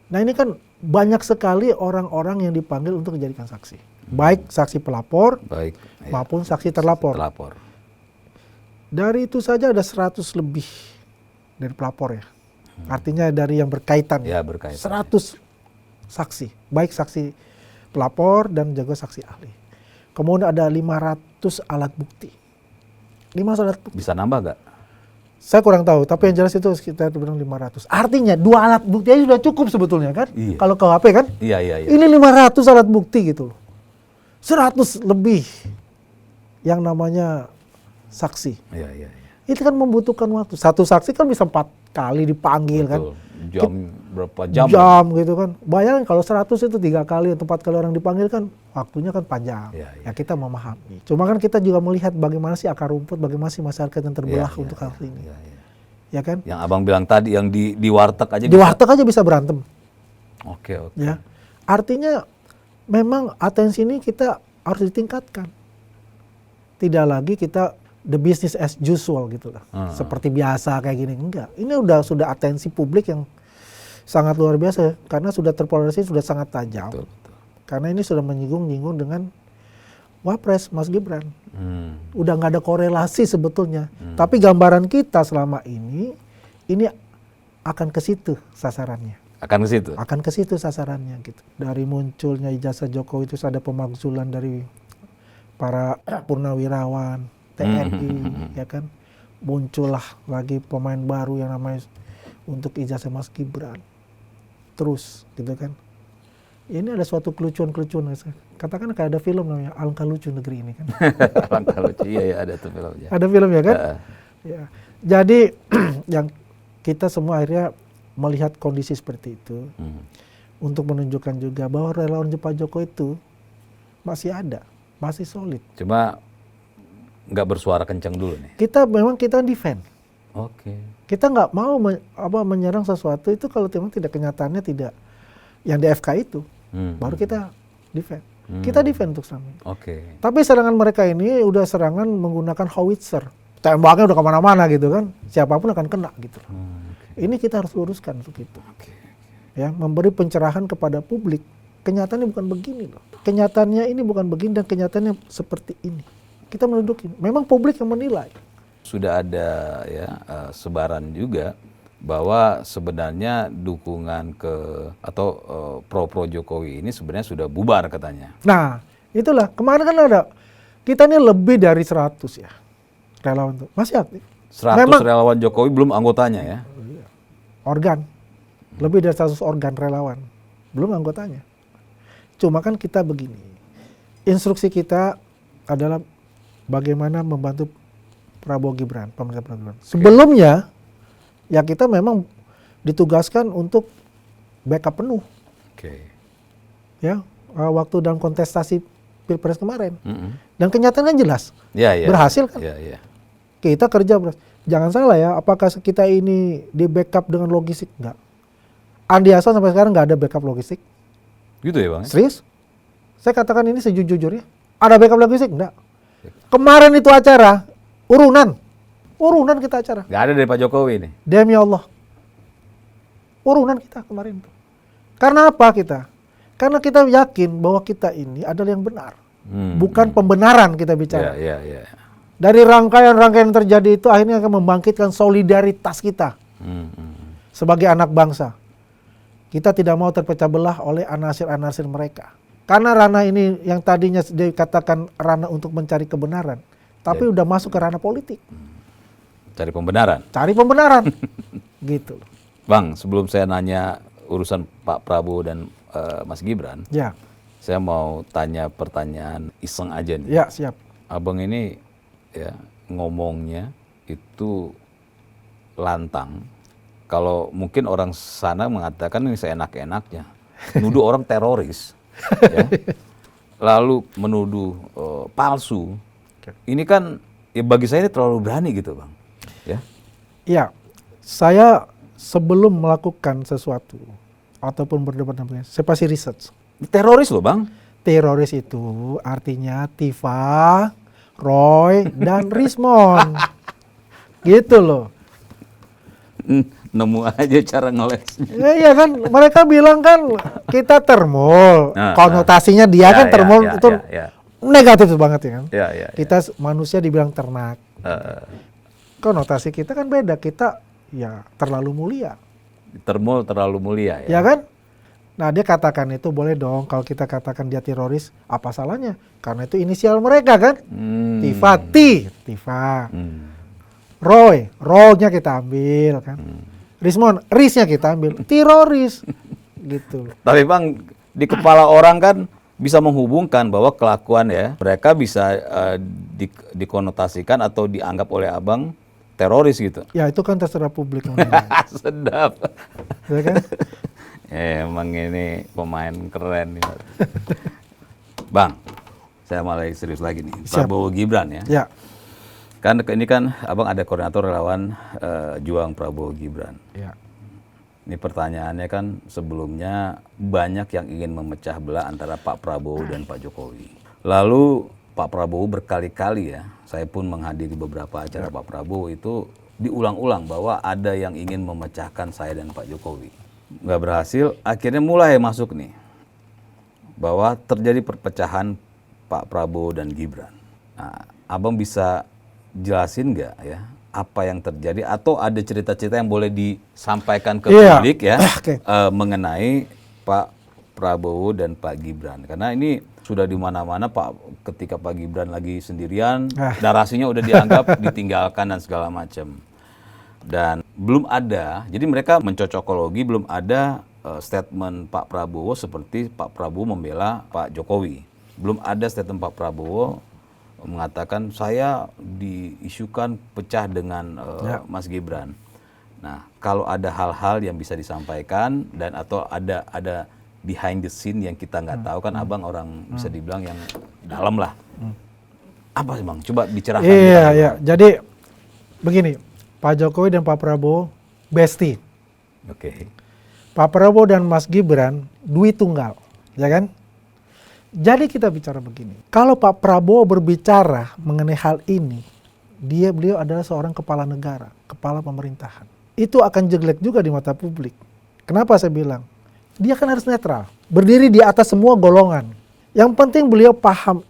Nah ini kan banyak sekali orang-orang yang dipanggil untuk dijadikan saksi. Baik saksi pelapor maupun saksi terlapor. Dari itu saja ada 100 lebih dari pelapor ya. Artinya dari yang berkaitan. Ya, berkaitan. 100 saksi. Baik saksi pelapor dan juga saksi ahli. Kemudian ada 500 alat bukti. 500 alat bukti. Bisa nambah nggak? Saya kurang tahu, tapi yang jelas itu sekitar 500. Artinya 2 alat bukti aja sudah cukup sebetulnya kan? Iya. Kalau KUHP kan? Iya. Ini 500 alat bukti gitu loh. 100 lebih yang namanya saksi. Iya. Itu kan membutuhkan waktu. Satu saksi kan bisa 4 kali dipanggil. Betul. Kan? Berapa jam? Jam gitu kan. Bayangin kalau 100 itu 3 kali atau 4 kali orang dipanggil kan waktunya kan panjang. Iya. Ya kita memahami. Cuma kan kita juga melihat bagaimana sih akar rumput, bagaimana sih masyarakat yang terbelah untuk hal ini. Iya. Ya kan? Yang abang bilang tadi yang di warteg aja Di warteg aja bisa berantem. Oke. Ya. Artinya memang atensi ini kita harus ditingkatkan. Tidak lagi kita the business as usual gitu lah. Seperti biasa kayak gini. Enggak. Ini sudah atensi publik yang sangat luar biasa karena sudah terpolarisasi, sudah sangat tajam. Betul. Karena ini sudah menyinggung dengan Wapres Mas Gibran. Udah nggak ada korelasi sebetulnya. Tapi gambaran kita selama ini akan ke situ sasarannya. Akan ke situ? Akan ke situ sasarannya gitu. Dari munculnya ijazah Jokowi itu ada pemakzulan dari para purnawirawan, TNI, ya kan. Muncullah lagi pemain baru yang namanya untuk ijazah Mas Gibran. Terus gitu kan. Ini ada suatu kelucuan-kelucuan. Katakan kayak ada film namanya Alangkah Lucu Negeri ini kan. Alangkah lucu, iya ada tuh filmnya. Ada filmnya kan? Ya. Jadi yang kita semua akhirnya melihat kondisi seperti itu untuk menunjukkan juga bahwa relawan Pak Jokowi itu masih ada, masih solid. Cuma nggak bersuara kencang dulu nih. Kita defend. Oke. Kita nggak mau menyerang sesuatu itu kalau memang tidak kenyataannya tidak yang di FK itu, baru kita defend. Kita defend untuk sama. Oke. Tapi serangan mereka ini udah serangan menggunakan howitzer, tembaknya udah kemana-mana gitu kan, siapapun akan kena gitu. Ini kita harus luruskan untuk itu. Ya, memberi pencerahan kepada publik. Kenyataannya bukan begini loh. Kenyataannya ini bukan begini dan kenyataannya seperti ini. Kita menduduki. Memang publik yang menilai. Sudah ada ya sebaran juga bahwa sebenarnya dukungan ke atau pro Jokowi ini sebenarnya sudah bubar katanya. Nah, itulah. Kemarin kan ada. Kita ini lebih dari 100 ya. Relawan itu. Masih aktif. 100 relawan Jokowi belum anggotanya ya? Organ. Lebih dari 100 organ relawan. Belum anggotanya. Cuma kan kita begini. Instruksi kita adalah bagaimana membantu Prabowo Gibran, pemerintah Prabowo Gibran. Sebelumnya, ya kita memang ditugaskan untuk backup penuh. Ya, waktu dalam kontestasi Pilpres kemarin. Dan kenyataannya jelas. Berhasil kan? Kita kerja berhasil. Jangan salah ya, apakah kita ini di backup dengan logistik? Enggak. Andi Aswan sampai sekarang nggak ada backup logistik. Gitu ya Bang? Serius? Saya katakan ini sejujurnya. Ada backup logistik? Enggak. Kemarin itu acara, urunan kita acara. Nggak ada dari Pak Jokowi ini? Demi Allah. Urunan kita kemarin itu. Karena apa kita? Karena kita yakin bahwa kita ini adalah yang benar. Bukan pembenaran kita bicara. Dari rangkaian-rangkaian yang terjadi itu akhirnya akan membangkitkan solidaritas kita sebagai anak bangsa. Kita tidak mau terpecah belah oleh anasir-anasir mereka. Karena ranah ini yang tadinya dikatakan ranah untuk mencari kebenaran, tapi udah masuk ke ranah politik. Cari pembenaran? Cari pembenaran. Gitu. Bang, sebelum saya nanya urusan Pak Prabowo dan Mas Gibran, saya mau tanya pertanyaan iseng aja nih. Ya, siap. Abang ini ya ngomongnya itu lantang. Kalau mungkin orang sana mengatakan ini seenak-enaknya, nuduh orang teroris, ya. Lalu menuduh palsu. Ini kan ya bagi saya ini terlalu berani gitu Bang. Ya. Iya, saya sebelum melakukan sesuatu ataupun berdebat dengan saya pasti research. Teroris loh Bang. Teroris itu artinya Tifa, Roy, dan Rismond. Gitu loh. Nemu aja cara ngelesnya. Iya kan, mereka bilang kan kita termol. Konotasinya dia kan termol itu negatif banget ya kan. Kita manusia dibilang ternak. Konotasi kita kan beda, kita ya terlalu mulia. Termol terlalu mulia ya. Ya kan? Nah dia katakan itu boleh dong kalau kita katakan dia teroris, apa salahnya? Karena itu inisial mereka kan. Tifa, Tifa. Roy, Roy-nya kita ambil kan. Rismond, Risnya kita ambil. Teroris. Gitu. Tapi Bang, di kepala orang kan bisa menghubungkan bahwa kelakuan ya, mereka bisa dikonotasikan atau dianggap oleh Abang teroris gitu. Ya itu kan terserah publik. Sedap. Ya kan? Emang ini pemain keren nih. Bang, saya mulai serius lagi nih. Prabowo Gibran ya. Ya. Kan ini kan Abang ada koordinator relawan Juang Prabowo Gibran. Ya. Ini pertanyaannya kan sebelumnya banyak yang ingin memecah belah antara Pak Prabowo dan Pak Jokowi. Lalu Pak Prabowo berkali-kali ya, saya pun menghadiri beberapa acara Pak Prabowo itu diulang-ulang bahwa ada yang ingin memecahkan saya dan Pak Jokowi. Nggak berhasil, akhirnya mulai masuk nih bahwa terjadi perpecahan Pak Prabowo dan Gibran. Nah, Abang bisa jelasin nggak ya apa yang terjadi atau ada cerita-cerita yang boleh disampaikan ke publik ya mengenai Pak Prabowo dan Pak Gibran, karena ini sudah di mana-mana ketika Pak Gibran lagi sendirian narasinya udah dianggap ditinggalkan dan segala macam, dan belum ada, jadi mereka mencocokologi belum ada statement Pak Prabowo seperti Pak Prabowo membela Pak Jokowi, belum ada statement Pak Prabowo mengatakan saya diisukan pecah dengan Mas Gibran. Nah, kalau ada hal-hal yang bisa disampaikan dan atau ada behind the scene yang kita nggak tahu kan, Abang orang bisa dibilang yang dalam lah. Apa sih Bang? Coba dicerahkan. Iya. Jadi begini, Pak Jokowi dan Pak Prabowo bestie. Oke. Pak Prabowo dan Mas Gibran duit tunggal, ya kan? Jadi kita bicara begini, kalau Pak Prabowo berbicara mengenai hal ini, beliau adalah seorang kepala negara, kepala pemerintahan. Itu akan jelek juga di mata publik. Kenapa saya bilang? Dia kan harus netral, berdiri di atas semua golongan. Yang penting beliau paham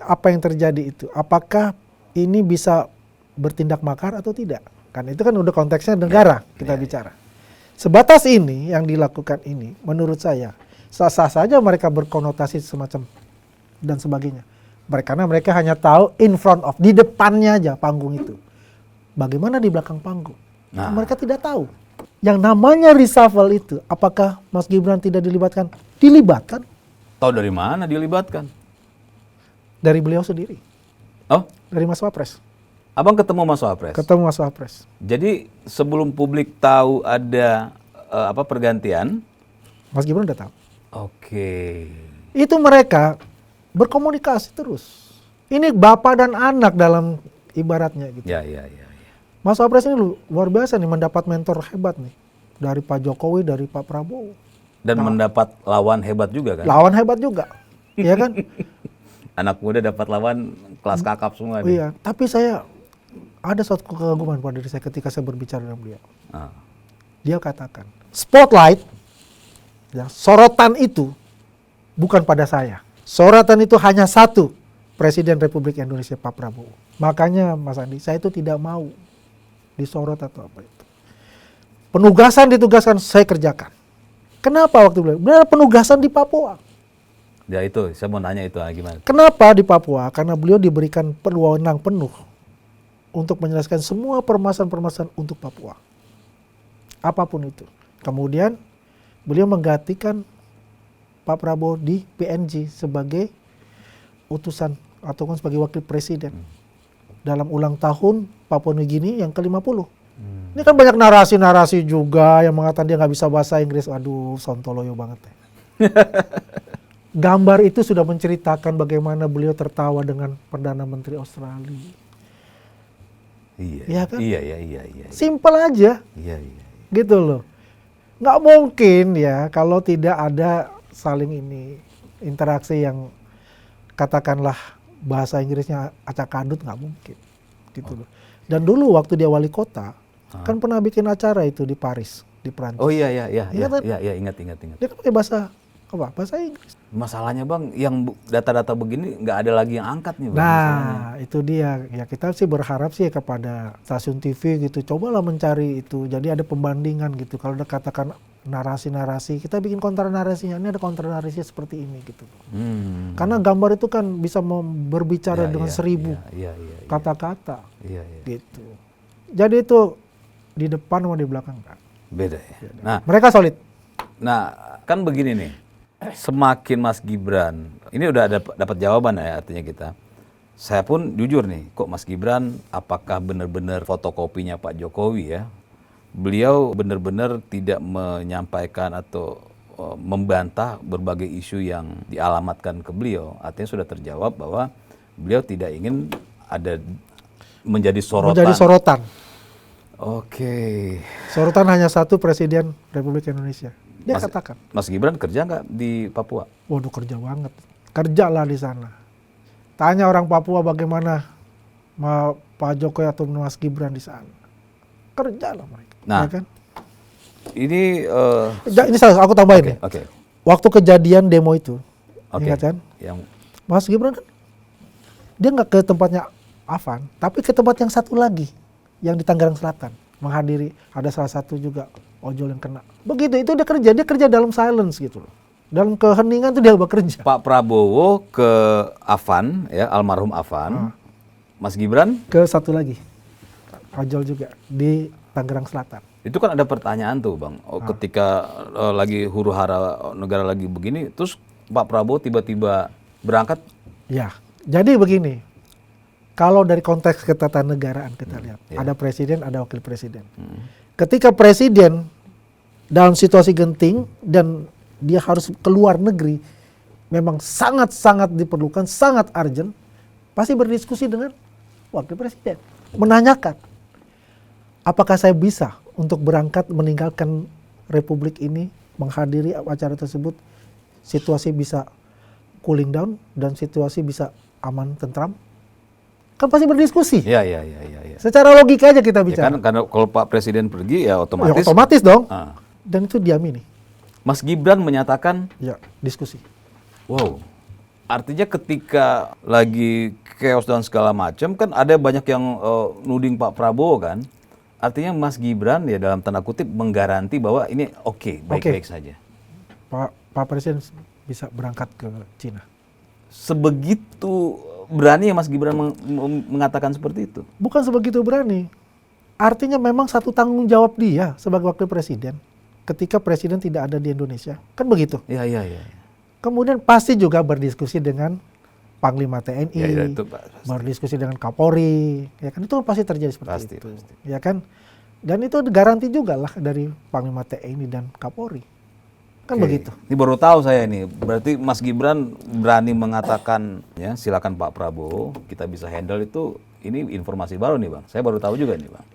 apa yang terjadi itu. Apakah ini bisa bertindak makar atau tidak? Kan itu kan udah konteksnya negara kita bicara. Sebatas ini yang dilakukan ini, menurut saya, sah-sah saja mereka berkonotasi semacam dan sebagainya. Karena mereka hanya tahu in front of, di depannya aja panggung itu. Bagaimana di belakang panggung? Nah. Mereka tidak tahu. Yang namanya reshuffle itu, apakah Mas Gibran tidak dilibatkan? Dilibatkan. Tahu dari mana dilibatkan? Dari beliau sendiri. Oh? Dari Mas Wapres. Abang ketemu Mas Wapres? Ketemu Mas Wapres. Jadi sebelum publik tahu ada pergantian, Mas Gibran udah tahu. Oke. Itu mereka berkomunikasi terus. Ini bapak dan anak dalam ibaratnya gitu. Ya. Mas Wapres ini luar biasa nih, mendapat mentor hebat nih. Dari Pak Jokowi, dari Pak Prabowo. Dan mendapat lawan hebat juga kan? Lawan hebat juga, ya kan? Anak muda dapat lawan kelas kakap semua. Iya, tapi saya ada suatu kegaguman pada diri saya ketika saya berbicara dengan beliau. Dia katakan, spotlight, ya, sorotan itu bukan pada saya. Sorotan itu hanya satu, Presiden Republik Indonesia Pak Prabowo. Makanya Mas Andi, saya itu tidak mau disorot atau apa itu. Penugasan ditugaskan, saya kerjakan. Kenapa waktu beliau? Benar penugasan di Papua. Ya itu, saya mau nanya itu gimana? Kenapa di Papua? Karena beliau diberikan wewenang penuh untuk menyelesaikan semua permasalahan-permasalahan untuk Papua. Apapun itu. Kemudian beliau menggantikan Pak Prabowo di PNG sebagai utusan ataupun sebagai wakil presiden dalam ulang tahun Papua Nugini yang ke-50. Ini kan banyak narasi-narasi juga yang mengatakan dia nggak bisa bahasa Inggris. Aduh, sontoloyo banget. Gambar itu sudah menceritakan bagaimana beliau tertawa dengan Perdana Menteri Australia. Iya. Ya kan? Iya. Simpel aja. Iya. Gitu loh. Nggak mungkin ya kalau tidak ada saling ini interaksi yang katakanlah bahasa Inggrisnya acak-adut, nggak mungkin. Gitu loh. Dan dulu waktu dia wali kota kan pernah bikin acara itu di Paris, di Prancis. Oh iya Ingat kan? ingat. Dia kan pakai bahasa Inggris. Masalahnya Bang, yang data-data begini nggak ada lagi yang angkat nih Bang. masalahnya. Nah, itu dia. Ya kita sih berharap sih kepada stasiun TV gitu, cobalah mencari itu. Jadi ada pembandingan gitu. Kalau udah katakan narasi-narasi, kita bikin kontra narasinya. Ini ada kontra narasi seperti ini gitu. Karena gambar itu kan bisa berbicara dengan 1000 kata-kata. Iya. Gitu. Jadi itu di depan sama di belakang kan. Beda ya. Nah, Mereka solid. Nah, kan begini nih, semakin Mas Gibran, ini udah dapat jawaban ya artinya kita. Saya pun jujur nih, kok Mas Gibran apakah benar-benar fotokopinya Pak Jokowi ya? Beliau benar-benar tidak menyampaikan atau membantah berbagai isu yang dialamatkan ke beliau. Artinya sudah terjawab bahwa beliau tidak ingin ada menjadi sorotan. Menjadi sorotan. Oke. Sorotan hanya satu, Presiden Republik Indonesia. Dia katakan. Mas Gibran kerja nggak di Papua? Waduh, kerja banget. Kerjalah di sana. Tanya orang Papua bagaimana Pak Jokowi atau Mas Gibran di sana. Kerjalah mereka. Nah, ya kan? Ini Ini aku tambahin nih. Oke. Waktu kejadian demo itu, ingat kan? Yang Mas Gibran kan dia nggak ke tempatnya Afan, tapi ke tempat yang satu lagi, yang di Tangerang Selatan, menghadiri. Ada salah satu juga ojol yang kena. Begitu, itu dia kerja dalam silence gitu loh. Dalam keheningan tuh dia bekerja. Pak Prabowo ke Afan, ya almarhum Afan. Mas Gibran Ke satu lagi, ojol juga di Tangerang Selatan. itu kan ada pertanyaan tuh Bang, ketika lagi huru hara negara lagi begini, terus Pak Prabowo tiba-tiba berangkat. Ya, jadi begini. Kalau dari konteks ketatanegaraan kita lihat, ada presiden, ada wakil presiden. Ketika presiden dalam situasi genting dan dia harus keluar negeri, memang sangat-sangat diperlukan, sangat urgent, pasti berdiskusi dengan wakil presiden. Menanyakan, apakah saya bisa untuk berangkat meninggalkan republik ini, menghadiri acara tersebut, situasi bisa cooling down dan situasi bisa aman, tentram? Kan pasti berdiskusi. Iya. Secara logika aja kita Ya bicara. kan karena kalau Pak Presiden pergi ya Ya, otomatis. otomatis dong. Ah. Dan itu diamini. Mas Gibran menyatakan, Ya, diskusi. wow. Artinya ketika lagi chaos dan segala macam kan ada banyak yang nuding Pak Prabowo kan. Artinya Mas Gibran ya dalam tanda kutip menggaranti bahwa ini oke, baik-baik saja. Pak Presiden bisa berangkat ke Cina. Sebegitu berani ya Mas Gibran mengatakan seperti itu? Bukan sebegitu berani. Artinya memang satu tanggung jawab dia sebagai wakil presiden ketika presiden tidak ada di Indonesia. Kan begitu. Iya. Kemudian pasti juga berdiskusi dengan Panglima TNI, Ya, itu berdiskusi dengan Kapolri, ya kan itu pasti terjadi seperti itu, Pasti. ya kan? Dan itu garansi juga lah dari Panglima TNI dan Kapolri, kan Oke. begitu. Ini baru tahu saya nih. Berarti Mas Gibran berani mengatakan ya silakan Pak Prabowo kita bisa handle itu. Ini informasi baru nih Bang. Saya baru tahu juga nih Bang.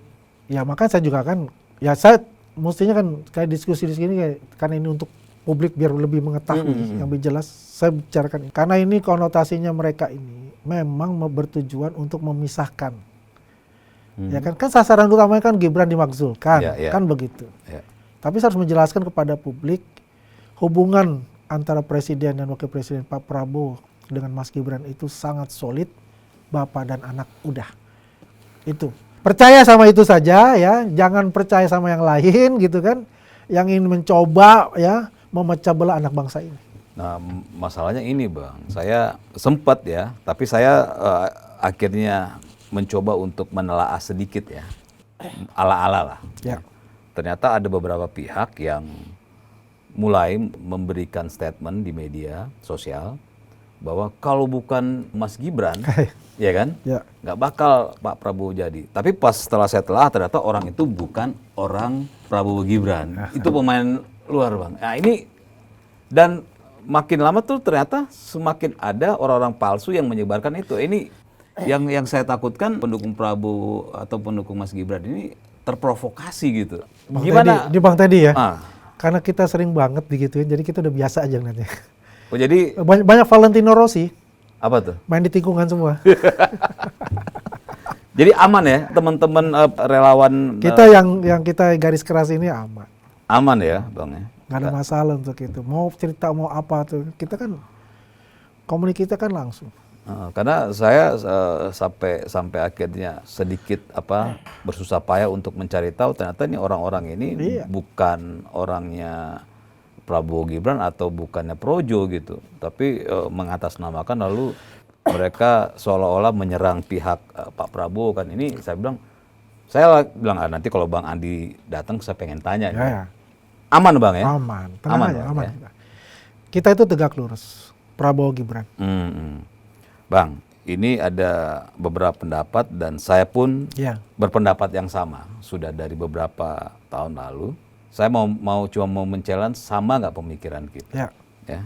Ya makanya saya juga kan, ya saya mestinya kan kayak diskusi di sini kan ini untuk publik biar lebih mengetahui yang lebih jelas. Saya bicarakan ini karena ini konotasinya mereka ini memang bertujuan untuk memisahkan. Ya kan sasaran utamanya kan Gibran dimakzulkan, Ya. kan begitu. Ya. Tapi saya harus menjelaskan kepada publik hubungan antara presiden dan wakil presiden Pak Prabowo dengan Mas Gibran itu sangat solid, bapak dan anak udah. Itu. Percaya sama itu saja ya, jangan percaya sama yang lain gitu kan. Yang ingin mencoba ya memecah belah anak bangsa ini. Nah, masalahnya ini Bang. Saya sempat ya, tapi saya akhirnya mencoba untuk menelaah sedikit ya. Ala-ala lah. Ya. Ternyata ada beberapa pihak yang mulai memberikan statement di media sosial bahwa kalau bukan Mas Gibran, ya kan, Ya. nggak bakal Pak Prabowo jadi. Tapi pas setelah saya telah ternyata orang itu bukan orang Prabowo Gibran, itu pemain luar Bang. Nah ini dan makin lama tuh ternyata semakin ada orang-orang palsu yang menyebarkan itu. Ini yang saya takutkan pendukung Prabowo atau pendukung Mas Gibran ini terprovokasi gitu. Bang Gimana? Teddy, di Bang Teddy ya. Ah. Karena kita sering banget digituin, jadi kita udah biasa aja ngeliatnya. Oh, jadi Banyak Valentino Rossi apa tuh? main di tikungan semua. Jadi aman ya teman-teman relawan Kita yang kita garis keras ini aman. aman ya Bang ya. Nggak ada masalah untuk itu. Mau cerita mau apa tuh, kita kan komunikasi kan langsung. Karena saya sampai akhirnya sedikit bersusah payah untuk mencari tahu ternyata ini orang-orang ini bukan orangnya Prabowo Gibran atau bukannya Projo gitu, tapi mengatasnamakan lalu mereka seolah-olah menyerang pihak Pak Prabowo kan. Ini saya bilang nanti kalau Bang Andi datang saya pengen tanya. Ya. Aman Bang ya? Aman, tenang aja, aman. Ya? Kita itu tegak lurus, Prabowo Gibran. Bang, ini ada beberapa pendapat dan saya pun berpendapat yang sama sudah dari beberapa tahun lalu. Saya cuma mau men-challenge sama nggak pemikiran kita. Ya.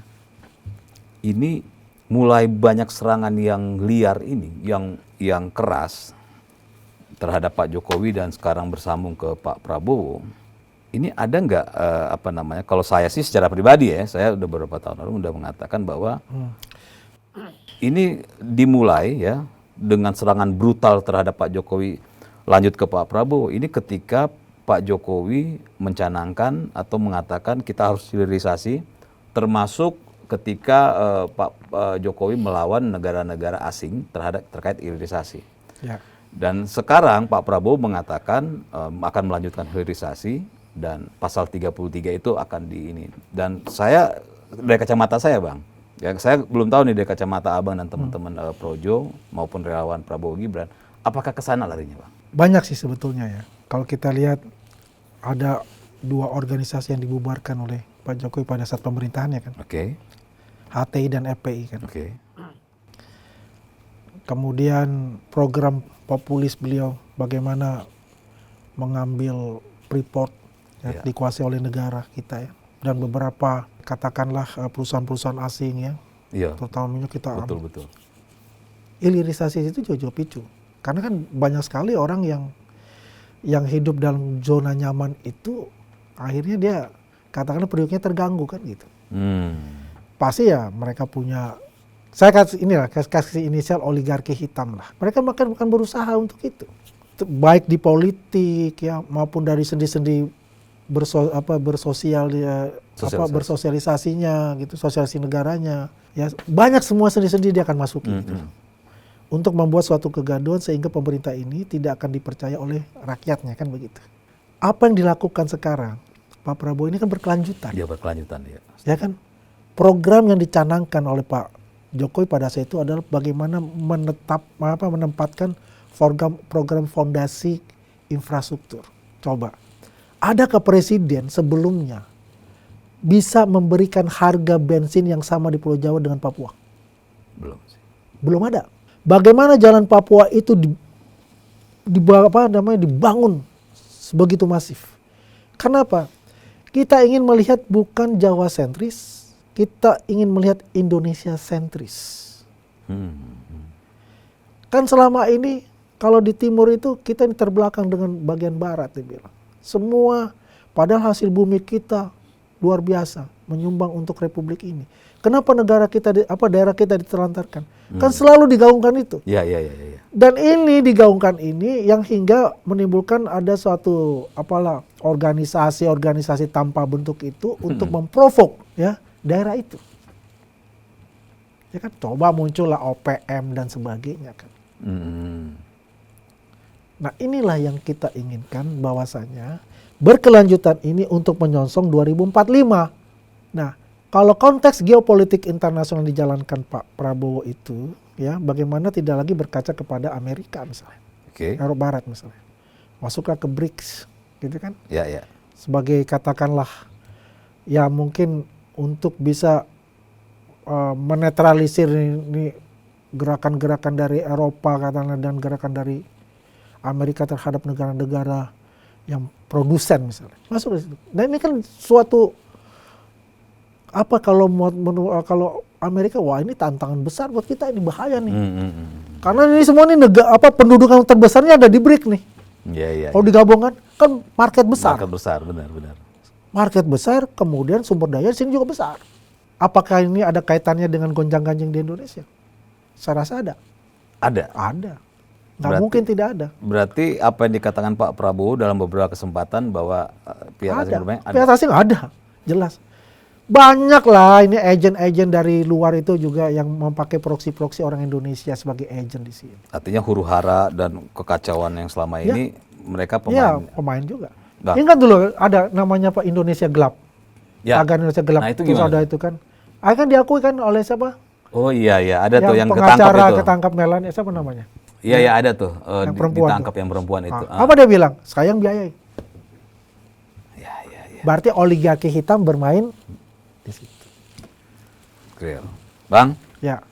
Ini mulai banyak serangan yang liar ini, yang keras terhadap Pak Jokowi dan sekarang bersambung ke Pak Prabowo. Ini ada nggak kalau saya sih secara pribadi ya, saya udah beberapa tahun lalu udah mengatakan bahwa ini dimulai ya dengan serangan brutal terhadap Pak Jokowi lanjut ke Pak Prabowo. Ini ketika Pak Jokowi mencanangkan atau mengatakan kita harus hilirisasi, termasuk ketika Pak Jokowi melawan negara-negara asing terkait hilirisasi. Ya. Dan sekarang Pak Prabowo mengatakan akan melanjutkan hilirisasi dan pasal 33 itu akan Dan saya dari kacamata saya Bang, ya saya belum tahu nih dari kacamata Abang dan teman-teman Projo maupun relawan Prabowo Gibran, apakah ke sana larinya Bang? Banyak sih sebetulnya ya. Kalau kita lihat ada 2 organisasi yang dibubarkan oleh Pak Jokowi pada saat pemerintahannya kan. HTI dan FPI kan. Kemudian program populis beliau bagaimana mengambil Freeport dikuasai oleh negara kita ya. Dan beberapa katakanlah perusahaan-perusahaan asing ya. Terutamanya kita betul. Hilirisasi itu juga picu. Karena kan banyak sekali orang yang hidup dalam zona nyaman itu akhirnya dia katakanlah penduduknya terganggu kan gitu. Pasti ya mereka punya, saya kasih inisial oligarki hitam lah. Mereka bukan berusaha untuk itu. Baik di politik ya maupun dari sendi-sendi bersosialisasinya gitu, sosialisasi negaranya. Ya banyak semua sendi-sendi dia akan masuki gitu. Untuk membuat suatu kegaduhan sehingga pemerintah ini tidak akan dipercaya oleh rakyatnya kan begitu. Apa yang dilakukan sekarang Pak Prabowo ini kan berkelanjutan. Berkelanjutan ya. Ya kan? Program yang dicanangkan oleh Pak Jokowi pada saat itu adalah bagaimana menempatkan program fondasi infrastruktur. Coba, adakah presiden sebelumnya bisa memberikan harga bensin yang sama di Pulau Jawa dengan Papua? Belum sih. Belum ada. Bagaimana jalan Papua itu dibangun sebegitu masif? Kenapa? Kita ingin melihat bukan Jawa sentris, kita ingin melihat Indonesia sentris. Kan selama ini kalau di timur itu kita ini terbelakang dengan bagian barat dibilang. Semua padahal hasil bumi kita luar biasa menyumbang untuk republik ini. Kenapa daerah kita ditelantarkan? Kan selalu digaungkan itu. Iya. Dan ini digaungkan ini yang hingga menimbulkan ada suatu organisasi tanpa bentuk itu untuk memprovok ya daerah itu. Ya kan coba muncullah OPM dan sebagainya kan. Nah inilah yang kita inginkan bahwasanya berkelanjutan ini untuk menyongsong 2045. Nah kalau konteks geopolitik internasional dijalankan Pak Prabowo itu ya bagaimana tidak lagi berkaca kepada Amerika misalnya. Eropa Barat misalnya. Masuklah ke BRICS gitu kan. Ya. Sebagai katakanlah ya mungkin untuk bisa menetralisir ini gerakan-gerakan dari Eropa katakanlah dan gerakan dari Amerika terhadap negara-negara yang produsen misalnya. Masuk di situ. Nah ini kan suatu kalau Amerika wah ini tantangan besar buat kita, ini bahaya nih. Karena ini semua nih penduduk yang terbesarnya ada di BRICS nih. Iya, iya. Kalau digabungkan kan market besar. Market besar, benar. Market besar, kemudian sumber daya di sini juga besar. Apakah ini ada kaitannya dengan gonjang-ganjing di Indonesia? Saya rasa ada. Ada. Ada. Nggak Berarti- mungkin tidak ada. Berarti apa yang dikatakan Pak Prabowo dalam beberapa kesempatan bahwa pihak asing bermain ada. Pihak asing ada, jelas. Banyak lah ini agen-agen dari luar itu juga yang memakai proksi-proksi orang Indonesia sebagai agen di sini. Artinya huru-hara dan kekacauan yang selama Ya. ini mereka Iya, pemain. pemain juga. Nah. Ingat dulu ada namanya Pak Indonesia Gelap. Ya. Tagar Indonesia Gelap. Nah, itu Terus gimana? ada itu kan. Akan diakui kan oleh siapa? Oh iya, ada tuh yang ketangkap pengacara itu. ketangkap Melan, siapa namanya? Iya, ada tuh Yang perempuan ditangkap yang perempuan itu. Apa dia bilang? Saya yang biayai. Iya. Berarti oligarki hitam bermain di situ. Clear. Bang, Ya,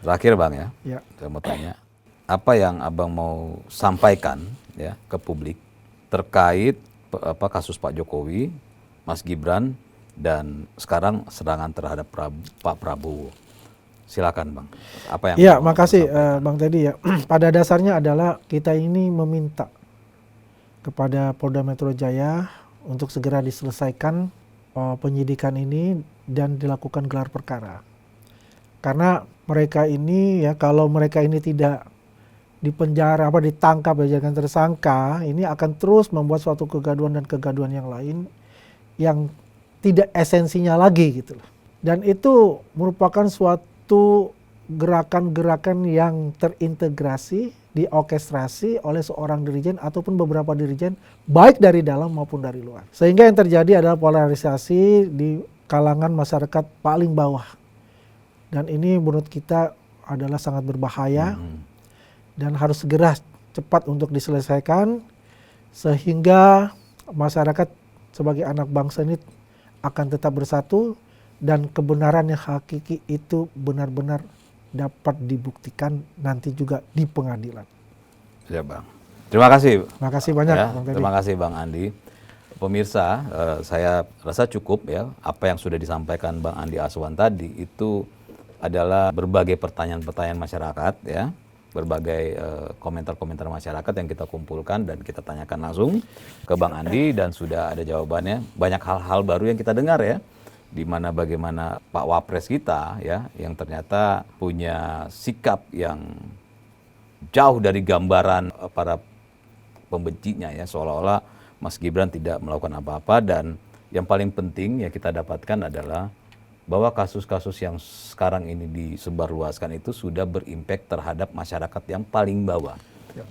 terakhir Bang ya. ya. Saya mau tanya, apa yang Abang mau sampaikan ya ke publik terkait kasus Pak Jokowi, Mas Gibran, dan sekarang serangan terhadap Pak Prabowo. Silakan Bang. Apa yang Ya, mau makasih sampaikan? Bang Teddy ya. Pada dasarnya adalah kita ini meminta kepada Polda Metro Jaya untuk segera diselesaikan penyidikan ini dan dilakukan gelar perkara. Karena mereka ini ya, kalau mereka ini tidak dipenjara ditangkap ya jangan tersangka, ini akan terus membuat suatu kegaduhan dan kegaduhan yang lain yang tidak esensinya lagi gitu loh. Dan itu merupakan suatu gerakan-gerakan yang terintegrasi, diorkestrasi oleh seorang dirijen ataupun beberapa dirijen, baik dari dalam maupun dari luar. Sehingga yang terjadi adalah polarisasi di kalangan masyarakat paling bawah. Dan ini menurut kita adalah sangat berbahaya dan harus segera cepat untuk diselesaikan sehingga masyarakat sebagai anak bangsa ini akan tetap bersatu dan kebenaran yang hakiki itu benar-benar dapat dibuktikan nanti juga di pengadilan. Ya Bang. Terima kasih. Terima kasih banyak Ya, Bang Teddy. terima kasih Bang Andi. Pemirsa, saya rasa cukup ya apa yang sudah disampaikan Bang Andi Aswan tadi itu adalah berbagai pertanyaan-pertanyaan masyarakat ya, berbagai komentar-komentar masyarakat yang kita kumpulkan dan kita tanyakan langsung ke Bang Andi dan sudah ada jawabannya. Banyak hal-hal baru yang kita dengar ya, di mana bagaimana Pak Wapres kita ya yang ternyata punya sikap yang jauh dari gambaran para pembencinya ya, seolah-olah Mas Gibran tidak melakukan apa-apa, dan yang paling penting yang kita dapatkan adalah bahwa kasus-kasus yang sekarang ini disebarluaskan itu sudah berimpact terhadap masyarakat yang paling bawah.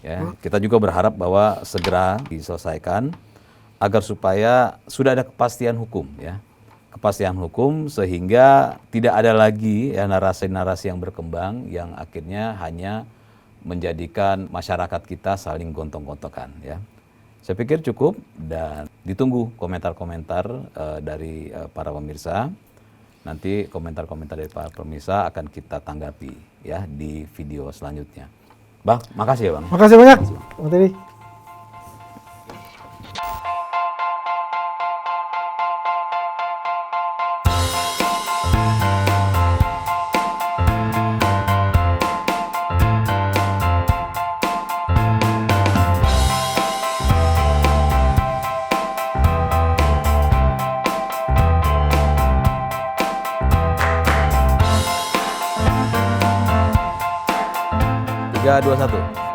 Ya, kita juga berharap bahwa segera diselesaikan agar supaya sudah ada kepastian hukum ya. Kepastian hukum sehingga tidak ada lagi ya narasi-narasi yang berkembang yang akhirnya hanya menjadikan masyarakat kita saling gontong-gontokan ya. Saya pikir cukup dan ditunggu komentar-komentar dari para pemirsa. Nanti komentar-komentar dari para pemirsa akan kita tanggapi ya di video selanjutnya. Bang, makasih ya Bang. Makasih banyak Bang Teddy. Tiga, dua, satu.